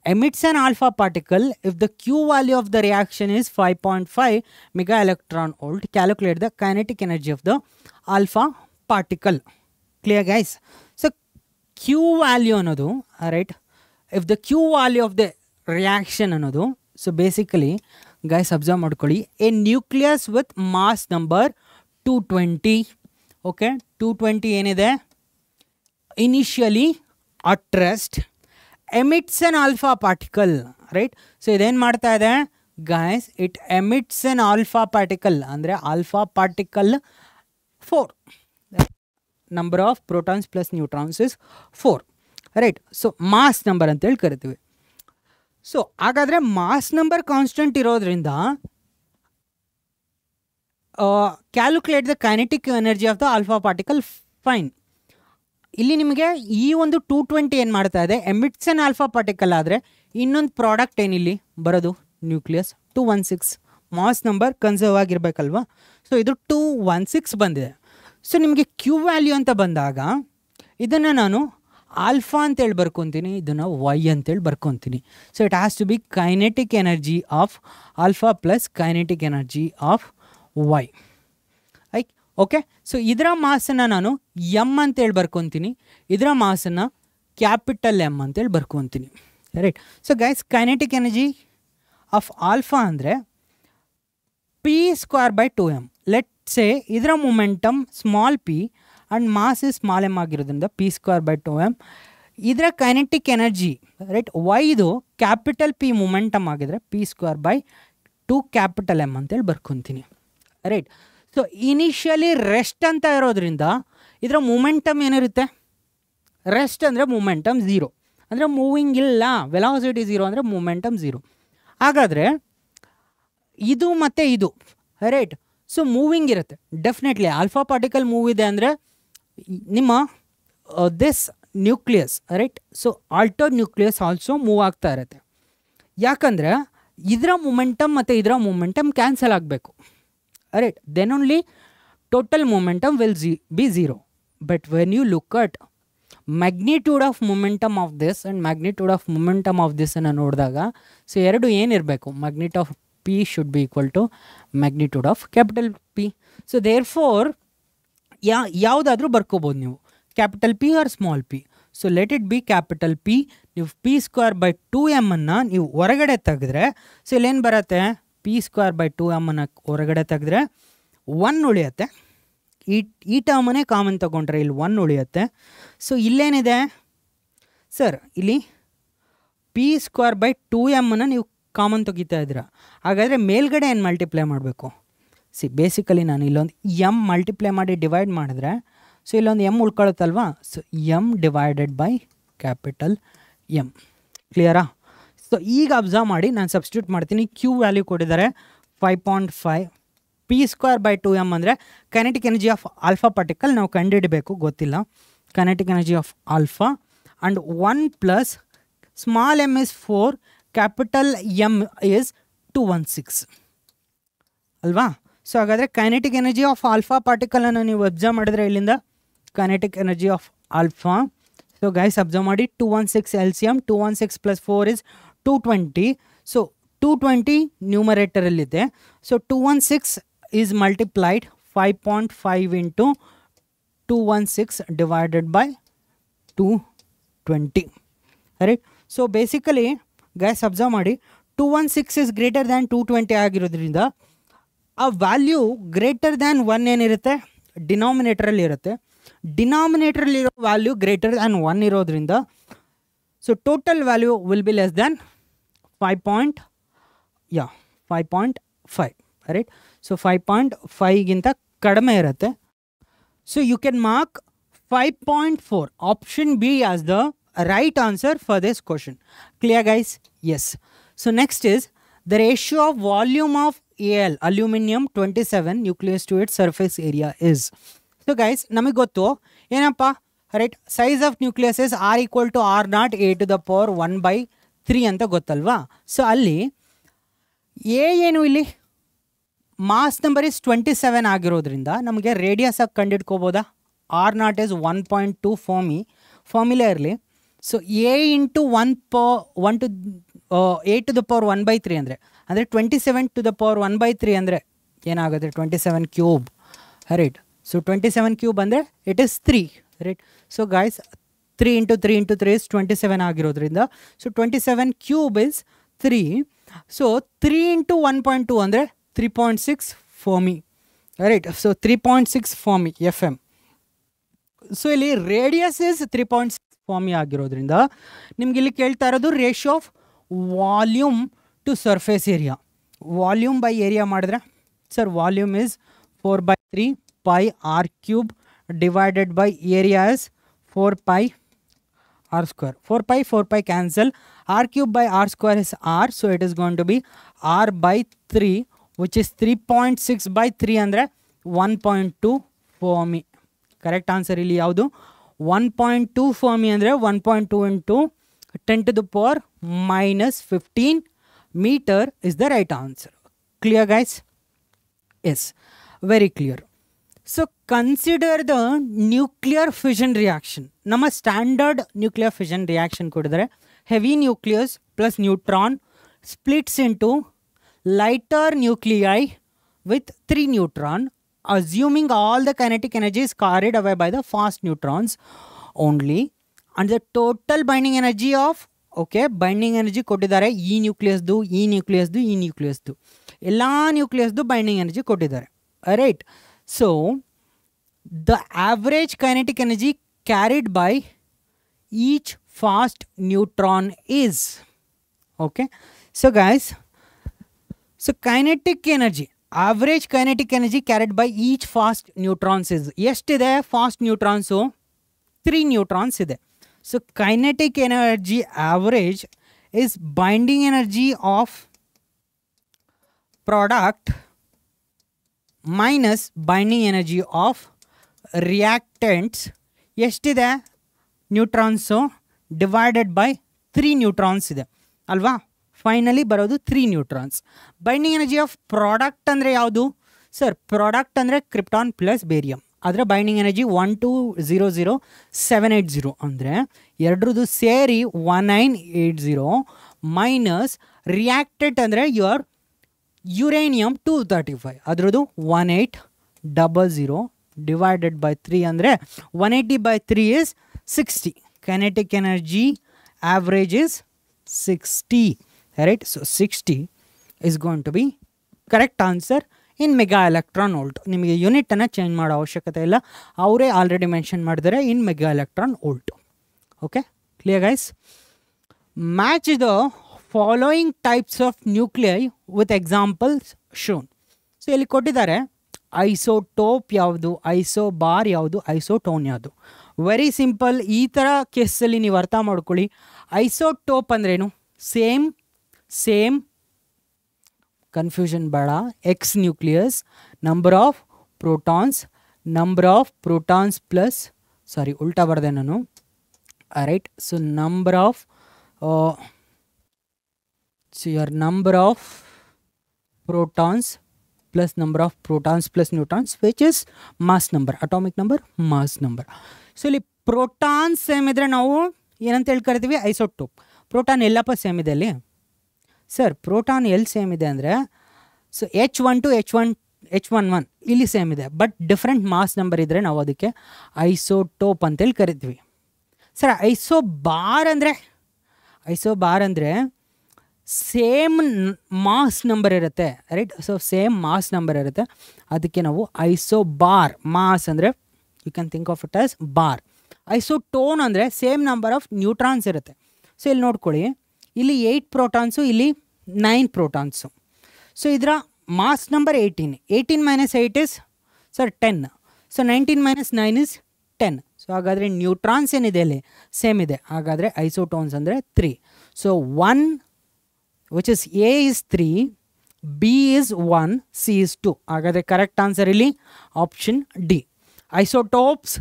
emits an alpha particle if the Q value of the reaction is 5.5 mega electron volt. Calculate the kinetic energy of the alpha particle. Clear guys? So Q value ಅನ್ನೋದು right, if the Q value of the reaction ಅನ್ನೋದು, so basically guys observe ಮಾಡ್ಕೊಳ್ಳಿ, a nucleus with mass number 220. okay, 220 ಏನಿದೆ initially at rest emits an alpha particle, right. so ಇದೇನು ಮಾಡ್ತಾ ಇದೆ guys, it emits an alpha particle ಅಂದರೆ alpha particle 4, number of protons plus neutrons is 4, right. so mass number ಅಂತ ಹೇಳಿ ಕರಿತೀವಿ. So ಹಾಗಾದರೆ mass number constant ಇರೋದ್ರಿಂದ calculate the kinetic energy of the alpha particle. Fine, ಇಲ್ಲಿ ನಿಮಗೆ ಈ ಒಂದು 220 ಏನು ಮಾಡ್ತಾ ಇದೆ, ಎಮಿಟ್ಸ್ ಆನ್ ಆಲ್ಫಾ ಪಾರ್ಟಿಕಲ್ ಆದರೆ ಇನ್ನೊಂದು ಪ್ರಾಡಕ್ಟ್ ಏನಿಲ್ಲಿ ಬರೋದು ನ್ಯೂಕ್ಲಿಯಸ್ 216 ಮಾಸ್ ನಂಬರ್ ಕನ್ಸರ್ವ್ ಆಗಿರಬೇಕಲ್ವಾ. ಸೊ ಇದು 216 ಬಂದಿದೆ. ಸೊ ನಿಮಗೆ ಕ್ಯೂ ವ್ಯಾಲ್ಯೂ ಅಂತ ಬಂದಾಗ ಇದನ್ನು ನಾನು ಆಲ್ಫಾ ಅಂತೇಳಿ ಬರ್ಕೊತೀನಿ, ಇದನ್ನು ವೈ ಅಂತೇಳಿ ಬರ್ಕೊತೀನಿ. So it has to be kinetic energy of alpha plus kinetic energy of Y. ಐಕ್ ಓಕೆ. ಸೊ ಇದರ ಮಾಸನ್ನು ನಾನು ಎಮ್ ಅಂತೇಳಿ ಬರ್ಕೊತೀನಿ, ಇದರ ಮಾಸನ್ನು ಕ್ಯಾಪಿಟಲ್ ಎಮ್ ಅಂತೇಳಿ ಬರ್ಕೊತೀನಿ, right. So guys, kinetic energy of alpha ಅಂದರೆ P square by 2m. Let say ಇದರ momentum small P and mass is small M ಆಗಿರೋದ್ರಿಂದ ಪಿ ಸ್ಕ್ವೇರ್ ಬೈ 2m. ಇದರ ಕೈನೆಟಿಕ್ ಎನರ್ಜಿ ರೈಟ್ ವೈದು capital P momentum ಆಗಿದ್ರೆ P square by 2 capital M ಅಂತೇಳಿ ಬರ್ಕೊತೀನಿ, right. So initially rest ಅಂತ ಇರೋದ್ರಿಂದ ಇದರ ಮೊಮೆಂಟಮ್ ಏನಿರುತ್ತೆ, ರೆಸ್ಟ್ ಅಂದರೆ ಮೊಮೆಂಟಮ್ 0 ಅಂದರೆ ಮೂವಿಂಗ್ ಇಲ್ಲ, ವೆಲಾಸಿಟಿ 0 ಅಂದರೆ ಮೊಮೆಂಟಮ್ 0. ಹಾಗಾದರೆ ಇದು ಮತ್ತು ಇದು ರೈಟ್, ಸೊ ಮೂವಿಂಗ್ ಇರುತ್ತೆ ಡೆಫಿನೆಟ್ಲಿ. ಆಲ್ಫಾ ಪಾರ್ಟಿಕಲ್ ಮೂವ್ ಇದೆ ಅಂದರೆ ನಿಮ್ಮ this nucleus right, so alter nucleus also move ಆಗ್ತಾ ಇರುತ್ತೆ. ಯಾಕಂದರೆ ಇದರ ಮೊಮೆಂಟಮ್ ಮತ್ತು ಇದರ ಮೊಮೆಂಟಮ್ ಕ್ಯಾನ್ಸಲ್ ಆಗಬೇಕು, right. Then only total momentum will be 0. But when you look at magnitude of momentum of this and magnitude of momentum of ದಿಸನ್ನು ನೋಡಿದಾಗ so ಎರಡು ಏನಿರಬೇಕು, magnitude of P should be equal to magnitude of capital P. So therefore ಯಾವುದಾದ್ರೂ ಬರ್ಕೋಬೋದು ನೀವು, capital P or small P. So let it be capital P. ನೀವು P square by 2m ಅನ್ನು ನೀವು ಹೊರಗಡೆ ತೆಗೆದ್ರೆ ಸೊ ಇಲ್ಲೇನು ಬರುತ್ತೆ, ಪಿ ಸ್ಕ್ವೇರ್ ಬೈ 2m ಅನ್ನು ಹೊರಗಡೆ ತೆಗೆದ್ರೆ 1 ಉಳಿಯುತ್ತೆ. ಈ ಟರ್ಮನ್ನೇ ಕಾಮನ್ ತೊಗೊಂಡ್ರೆ ಇಲ್ಲಿ 1 ಉಳಿಯುತ್ತೆ. ಸೊ ಇಲ್ಲೇನಿದೆ ಸರ್, ಇಲ್ಲಿ ಪಿ ಸ್ಕ್ವೇರ್ ಬೈ 2m ಅನ್ನು ನೀವು ಕಾಮನ್ ತೆಗಿತಾ ಇದ್ದೀರಾ. ಹಾಗಾದರೆ ಮೇಲ್ಗಡೆ ಏನು ಮಲ್ಟಿಪ್ಲೈ ಮಾಡಬೇಕು, ಬೇಸಿಕಲಿ ನಾನು ಇಲ್ಲೊಂದು ಎಮ್ ಮಲ್ಟಿಪ್ಲೈ ಮಾಡಿ ಡಿವೈಡ್ ಮಾಡಿದ್ರೆ ಸೊ ಇಲ್ಲೊಂದು ಎಮ್ ಉಳ್ಕೊಳುತ್ತಲ್ವಾ. So M divided by capital M. ಕ್ಲಿಯರಾ? ಸೊ ಈಗ ಅಬ್ಸರ್ವ್ ಮಾಡಿ, ನಾನು ಸಬ್ಸ್ಟಿಟ್ಯೂಟ್ ಮಾಡ್ತೀನಿ. ಕ್ಯೂ ವ್ಯಾಲ್ಯೂ ಕೊಟ್ಟಿದ್ದಾರೆ 5.5. ಪಿ ಸ್ಕ್ವೇರ್ ಬೈ 2m ಅಂದರೆ kinetic energy of alpha particle ನಾವು ಕಂಡುಹಿಡಬೇಕು, ಗೊತ್ತಿಲ್ಲ. Kinetic energy of alpha and 1 plus small M is 4, capital M is 216 ಅಲ್ವಾ. ಸೊ ಹಾಗಾದರೆ ಕೈನೆಟಿಕ್ ಎನರ್ಜಿ ಆಫ್ ಆಲ್ಫಾ ಪಾರ್ಟಿಕಲನ್ನು ನೀವು ಅಬ್ಸರ್ವ್ ಮಾಡಿದ್ರೆ ಇಲ್ಲಿಂದ kinetic energy of alpha. So guys observe ಮಾಡಿ, 216 LCM, 216 ಪ್ಲಸ್ 4 ಇಸ್ 220. ಸೊ 220 ನ್ಯೂಮರೇಟರಲ್ಲಿದೆ. So 216 is multiplied 5.5 into 216 divided by 220, right. So basically guys observe ಮಾಡಿ, 216 is greater than 220 ಆಗಿರೋದ್ರಿಂದ ಆ ವ್ಯಾಲ್ಯೂ ಗ್ರೇಟರ್ ದ್ಯಾನ್ 1 ಏನಿರುತ್ತೆ ಡಿನಾಮಿನೇಟ್ರಲ್ಲಿ ಇರುತ್ತೆ. ಡಿನಾಮಿನೇಟ್ರಲ್ಲಿರೋ ವ್ಯಾಲ್ಯೂ ಗ್ರೇಟರ್ ದ್ಯಾನ್ 1 ಇರೋದ್ರಿಂದ so total value will be less than 5.5, right. So 5.5ಗಿಂತ ಕಡಿಮೆ ಇರುತ್ತೆ. So you can mark 5.4 option B as the right answer for this question. Clear guys? Yes. So next is the ratio of volume of Al aluminum 27 nucleus to its surface area is. So guys, ನಮಗೆ ಗೊತ್ತು ಏನಪ್ಪ, right, size of nucleus is R equal to R0 a to the power 1/3 ಅಂತ ಗೊತ್ತಲ್ವಾ. So ಅಲ್ಲಿ A ಏನು, ಇಲ್ಲಿ mass number is 27 ಆಗಿರೋದ್ರಿಂದ ನಮಗೆ ರೇಡಿಯಸ್ ಆಗಿ ಕಂಡಿಡ್ಕೋಬೋದಾ. R0 is 1.2 ಫಾರ್ಮುಲಾ ಇರಲಿ. So A into 1 to a to the power 1/3 ಅಂದರೆ 27 to the power 1/3 ಅಂದರೆ ಏನಾಗುತ್ತೆ, 27 ಕ್ಯೂಬ್, ರೈಟ್. ಸೊ 27 ಕ್ಯೂಬ್ ಅಂದರೆ it is 3, right. So guys 3 into 3 into 3 is 27 ಆಗಿರೋದ್ರಿಂದ so 27 cube is 3. So 3 into 1.2 ಅಂದರೆ 3.6 fermi, right. So 3.6 fermi FM. So ಇಲ್ಲಿ radius is 3.6 fermi ಆಗಿರೋದ್ರಿಂದ ನಿಮ್ಗೆ ಇಲ್ಲಿ ಕೇಳ್ತಾ ಇರೋದು ratio of volume to surface area. Volume by area ಮಾಡಿದ್ರೆ sir volume is 4/3 pi r cube divided by area is 4 pi r square. 4 pi cancel. R cube by r square is r, so it is going to be r by 3, which is 3.6 by 3 ಅಂದರೆ 1.2 ಫಾರ್ಮಿ. Correct answer ಇಲ್ಲಿ ಯಾವುದು, 1.2 Fermi ಅಂದರೆ 1.2 into 10 to the power minus 15 meter is the right answer. Clear guys? Yes, very clear. So consider the nuclear fission reaction. ನಮ್ಮ standard nuclear fission reaction ಕೊಡಿದರೆ heavy nucleus plus neutron splits into lighter nuclei with 3 neutron, assuming all the kinetic energy is carried away by the fast neutrons only, and the total binding energy of binding energy ಕೊಟ್ಟಿದ್ದಾರೆ ಈ ನ್ಯೂಕ್ಲಿಯಸ್ದು ಈ ನ್ಯೂಕ್ಲಿಯಸ್ದು ಈ ನ್ಯೂಕ್ಲಿಯಸ್ದು ಎಲ್ಲ ನ್ಯೂಕ್ಲಿಯಸ್ದು binding energy ಕೊಟ್ಟಿದ್ದಾರೆ. Right. So the average kinetic energy carried by each fast neutron is so guys, so kinetic energy, average kinetic energy carried by each fast neutrons is ಎಷ್ಟಿದೆ fast neutrons? 3 neutrons ಇದೆ. So kinetic energy average is binding energy of product minus binding energy of reactants. ಎಷ್ಟಿದೆ neutrons divided by 3 neutrons ಇದೆ ಅಲ್ವಾ? Finally ಬರೋದು 3 neutrons. Binding energy of product ಅಂದರೆ ಯಾವುದು sir? Product ಅಂದರೆ krypton plus barium. ಅದರ binding energy 1200780 ಅಂದರೆ ಎರಡರದ್ದು ಸೇರಿ 1980 ಮೈನಸ್ ರಿಯಾಕ್ಟೆಂಟ್ ಅಂದರೆ ಯುವರ್ ಯುರೇನಿಯಮ್ 235 ಅದರದ್ದು 1800 ಡಿವೈಡೆಡ್ ಬೈ 3 ಅಂದರೆ 180 by 3 is 60. Kinetic energy average is 60. Right? So 60 is going to be correct answer in mega electron volt. ನಿಮಗೆ ಯೂನಿಟನ್ನು change ಮಾಡೋ ಅವಶ್ಯಕತೆ ಇಲ್ಲ, ಅವರೇ ಆಲ್ರೆಡಿ ಮೆನ್ಷನ್ ಮಾಡಿದರೆ in mega electron volt. Okay, clear guys? Match the following types of nuclei with examples shown. So ಇಲ್ಲಿ ಕೊಟ್ಟಿದ್ದಾರೆ isotope ಯಾವುದು, isobar ಯಾವುದು, ಐಸೋಟೋನ್ ಯಾವುದು. Very simple. ಈ ಥರ ಕೇಸಲ್ಲಿ ನೀವು ಅರ್ಥ ಮಾಡ್ಕೊಳ್ಳಿ. ಐಸೋಟೋಪ್ ಅಂದ್ರೇನು? ಸೇಮ್ ಕನ್ಫ್ಯೂಷನ್ ಬೇಡ. X nucleus, number of protons plus ಉಲ್ಟಾ ಬರ್ದೆ ನಾನು. Right. So number of protons plus number of protons plus neutrons, which is mass number, atomic number, mass number. So ಇಲ್ಲಿ ಪ್ರೋಟಾನ್ಸ್ ಸೇಮ್ ಇದ್ರೆ ನಾವು ಏನಂತ ಹೇಳಿ ಕರಿತೀವಿ? ಐಸೋಟೋಪ್. ಪ್ರೋಟಾನ್ ಎಲ್ಲಪ್ಪ ಸೇಮ್ ಇದೆ ಅಲ್ಲಿ ಸರ್? ಪ್ರೋಟಾನ್ ಎಲ್ಲಿ ಸೇಮ್ ಇದೆ ಅಂದರೆ ಸೊ H12 H11 ಇಲ್ಲಿ ಸೇಮ್ ಇದೆ, ಬಟ್ ಡಿಫ್ರೆಂಟ್ ಮಾಸ್ ನಂಬರ್ ಇದ್ದರೆ ನಾವು ಅದಕ್ಕೆ ಐಸೋಟೋಪ್ ಅಂತೇಳಿ ಕರಿತೀವಿ. ಸರ್ ಐಸೋಬಾರ್ ಅಂದರೆ ಸೇಮ್ ಮಾಸ್ ನಂಬರ್ ಇರುತ್ತೆ. Right. So same mass number ಇರುತ್ತೆ, ಅದಕ್ಕೆ ನಾವು ಐಸೋಬಾರ್. ಮಾಸ್ ಅಂದರೆ you can think of it as bar. Isotone ಅಂದರೆ ಸೇಮ್ ನಂಬರ್ ಆಫ್ ನ್ಯೂಟ್ರಾನ್ಸ್ ಇರುತ್ತೆ. ಸೊ ಇಲ್ಲಿ ನೋಡ್ಕೊಳ್ಳಿ, ಇಲ್ಲಿ 8 ಪ್ರೋಟಾನ್ಸು, ಇಲ್ಲಿ 9 ಪ್ರೋಟಾನ್ಸು. ಸೊ ಇದರ mass number 18 minus 8 is sir 10. So 19 minus 9 is 10. So ಹಾಗಾದರೆ ನ್ಯೂಟ್ರಾನ್ಸ್ ಏನಿದೆ ಅಲ್ಲಿ ಸೇಮ್ ಇದೆ. ಹಾಗಾದರೆ ಐಸೋಟೋನ್ಸ್ ಅಂದರೆ 3. So 1 which is A is 3, B is 1, C is 2. ಹಾಗಾದರೆ ಕರೆಕ್ಟ್ ಆನ್ಸರ್ ಇಲ್ಲಿ option D. Isotopes,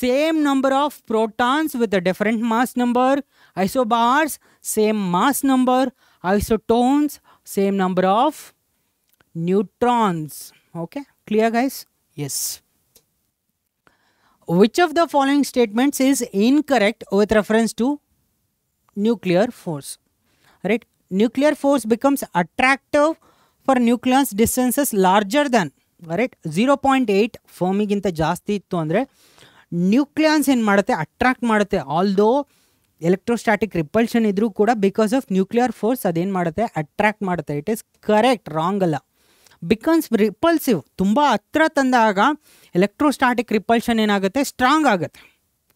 same number of protons with a different mass number. Isobars, same mass number. Isotones, same number of neutrons. Okay, clear guys? Yes. Which of the following statements is incorrect with reference to nuclear force? Right? Nuclear force becomes attractive for nucleus distances larger than, right, 0.8 ಫರ್ಮಿಗಿಂತ ಜಾಸ್ತಿ ಇತ್ತು ಅಂದರೆ nucleons ಏನು ಮಾಡುತ್ತೆ? Attract ಮಾಡುತ್ತೆ. Although electrostatic repulsion ಇದ್ರೂ ಕೂಡ because of nuclear force ಅದೇನು ಮಾಡುತ್ತೆ? ಅಟ್ರಾಕ್ಟ್ ಮಾಡುತ್ತೆ. ಇಟ್ ಈಸ್ ಕರೆಕ್ಟ್, ರಾಂಗ್ ಅಲ್ಲ. Becomes repulsive. ತುಂಬ ಹತ್ರ ತಂದಾಗ ಎಲೆಕ್ಟ್ರೋಸ್ಟಾಟಿಕ್ ರಿಪಲ್ಷನ್ ಏನಾಗುತ್ತೆ? ಸ್ಟ್ರಾಂಗ್ ಆಗುತ್ತೆ.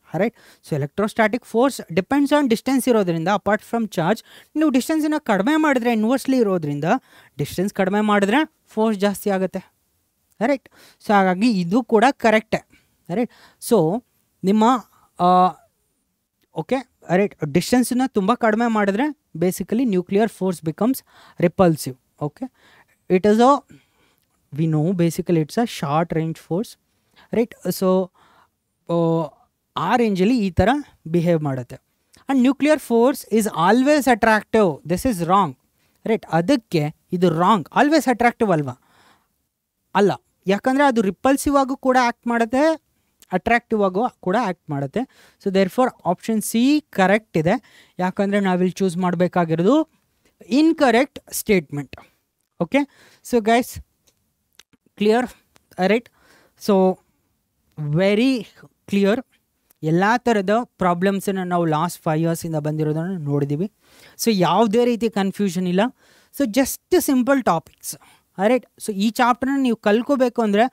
Right. So electrostatic force depends on distance ಇರೋದ್ರಿಂದ, ಅಪಾರ್ಟ್ ಫ್ರಮ್ ಚಾರ್ಜ್, ನೀವು ಡಿಸ್ಟೆನ್ಸನ್ನು ಕಡಿಮೆ ಮಾಡಿದ್ರೆ ಇನ್ವರ್ಸ್ಲಿ ಇರೋದ್ರಿಂದ, ಡಿಸ್ಟೆನ್ಸ್ ಕಡಿಮೆ ಮಾಡಿದ್ರೆ ಫೋರ್ಸ್ ಜಾಸ್ತಿ ಆಗುತ್ತೆ. ರೈಟ್. ಸೊ ಹಾಗಾಗಿ ಇದು ಕೂಡ ಕರೆಕ್ಟೇ. ರೈಟ್. ಸೊ ನಿಮ್ಮ ಓಕೆ ರೈಟ್, ಡಿಸ್ಟೆನ್ಸನ್ನ ತುಂಬ ಕಡಿಮೆ ಮಾಡಿದ್ರೆ basically nuclear force becomes repulsive. Okay, it is we know basically it's a short range force. Right. So ಆ ರೇಂಜಲ್ಲಿ ಈ ಥರ ಬಿಹೇವ್ ಮಾಡುತ್ತೆ. And nuclear force is always attractive, this is wrong, right. ಅದಕ್ಕೆ ಇದು ರಾಂಗ್. ಆಲ್ವೇಸ್ ಅಟ್ರಾಕ್ಟಿವ್ ಅಲ್ವಾ? ಅಲ್ಲ, ಯಾಕಂದರೆ ಅದು ರಿಪಲ್ಸಿವ್ ಆಗು ಕೂಡ ಆ್ಯಕ್ಟ್ ಮಾಡುತ್ತೆ, ಅಟ್ರಾಕ್ಟಿವ್ ಆಗು ಕೂಡ ಆ್ಯಕ್ಟ್ ಮಾಡುತ್ತೆ. So therefore option C correct ಇದೆ. ಯಾಕಂದರೆ ನಾವಿಲ್ಲಿ ಚೂಸ್ ಮಾಡಬೇಕಾಗಿರೋದು incorrect statement. Okay, so guys clear, right? So very clear. ಎಲ್ಲ ಥರದ ಪ್ರಾಬ್ಲಮ್ಸನ್ನು ನಾವು ಲಾಸ್ಟ್ 5 ಇಯರ್ಸಿಂದ ಬಂದಿರೋದನ್ನು ನೋಡಿದ್ದೀವಿ. ಸೊ ಯಾವುದೇ ರೀತಿ ಕನ್ಫ್ಯೂಷನ್ ಇಲ್ಲ. So just simple topics, right? So ಈ ಚಾಪ್ಟರ್ನ ನೀವು ಕಲ್ಕೋಬೇಕು ಅಂದರೆ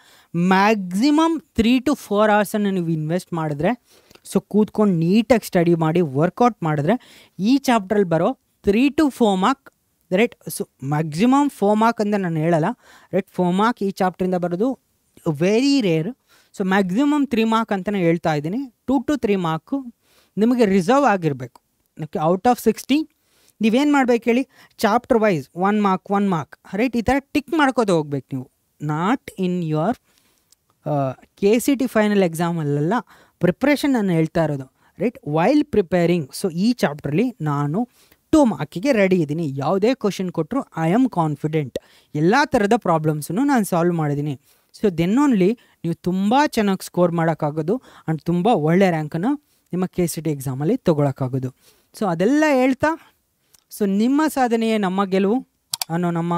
ಮ್ಯಾಕ್ಸಿಮಮ್ 3 to 4 ಅವರ್ಸನ್ನು ನೀವು ಇನ್ವೆಸ್ಟ್ ಮಾಡಿದ್ರೆ, ಸೊ ಕೂತ್ಕೊಂಡು ನೀಟಾಗಿ ಸ್ಟಡಿ ಮಾಡಿ ವರ್ಕೌಟ್ ಮಾಡಿದ್ರೆ ಈ ಚಾಪ್ಟ್ರಲ್ಲಿ ಬರೋ 3 to 4 mark, right? So maximum 4 mark ಅಂತ ನಾನು ಹೇಳಲ್ಲ, ರೈಟ್? 4 ಮಾರ್ಕ್ ಈ ಚಾಪ್ಟ್ರಿಂದ ಬರೋದು very rare. So maximum 3 mark ಅಂತಲೇ ಹೇಳ್ತಾ ಇದ್ದೀನಿ. 2 to 3 ಮಾರ್ಕು ನಿಮಗೆ ರಿಸರ್ವ್ ಆಗಿರಬೇಕು. ಓಕೆ, ಔಟ್ ಆಫ್ 60 ನೀವೇನು ಮಾಡ್ಬೇಕು ಹೇಳಿ? Chapter wise 1 mark 1 mark, right? ಈ ಥರ ಟಿಕ್ ಮಾಡ್ಕೋತ ಹೋಗ್ಬೇಕು ನೀವು. Not in your KCT final ಎಕ್ಸಾಮಲ್ಲೆಲ್ಲ, ಪ್ರಿಪ್ರೇಷನ್ ನಾನು ಹೇಳ್ತಾ ಇರೋದು, ರೈಟ್? While preparing. ಸೊ ಈ ಚಾಪ್ಟ್ರಲ್ಲಿ ನಾನು 2 ಮಾರ್ಕಿಗೆ ರೆಡಿ ಇದ್ದೀನಿ. ಯಾವುದೇ ಕ್ವಶನ್ ಕೊಟ್ಟರು ಐ ಆಮ್ ಕಾನ್ಫಿಡೆಂಟ್. ಎಲ್ಲ ಥರದ ಪ್ರಾಬ್ಲಮ್ಸನ್ನು ನಾನು ಸಾಲ್ವ್ ಮಾಡಿದ್ದೀನಿ. ಸೊ ದೆನ್ ಓನ್ಲಿ ನೀವು ತುಂಬ ಚೆನ್ನಾಗಿ ಸ್ಕೋರ್ ಮಾಡೋಕ್ಕಾಗೋದು ಆ್ಯಂಡ್ ತುಂಬ ಒಳ್ಳೆ ರ್ಯಾಂಕನ್ನು ನಿಮ್ಮ KCT ಎಕ್ಸಾಮಲ್ಲಿ ತೊಗೊಳಕ್ಕಾಗೋದು. ಸೊ ಅದೆಲ್ಲ ಹೇಳ್ತಾ, ಸೊ ನಿಮ್ಮ ಸಾಧನೆಯೇ ನಮ್ಮ ಗೆಲುವು ಅನ್ನೋ ನಮ್ಮ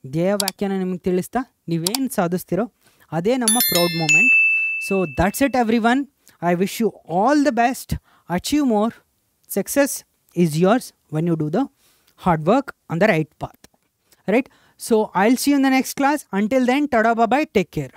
ಧ್ಯೇಯ ವಾಕ್ಯನ ನಿಮಗೆ ತಿಳಿಸ್ತಾ ನೀವೇನು ಸಾಧಿಸ್ತೀರೋ ಅದೇ ನಮ್ಮ proud moment. So that's it everyone. I wish you all the best. Achieve more. Success is yours when you do the hard work on the right path, right? So I'll see you in the next class. Until then, tada bye bye, take care.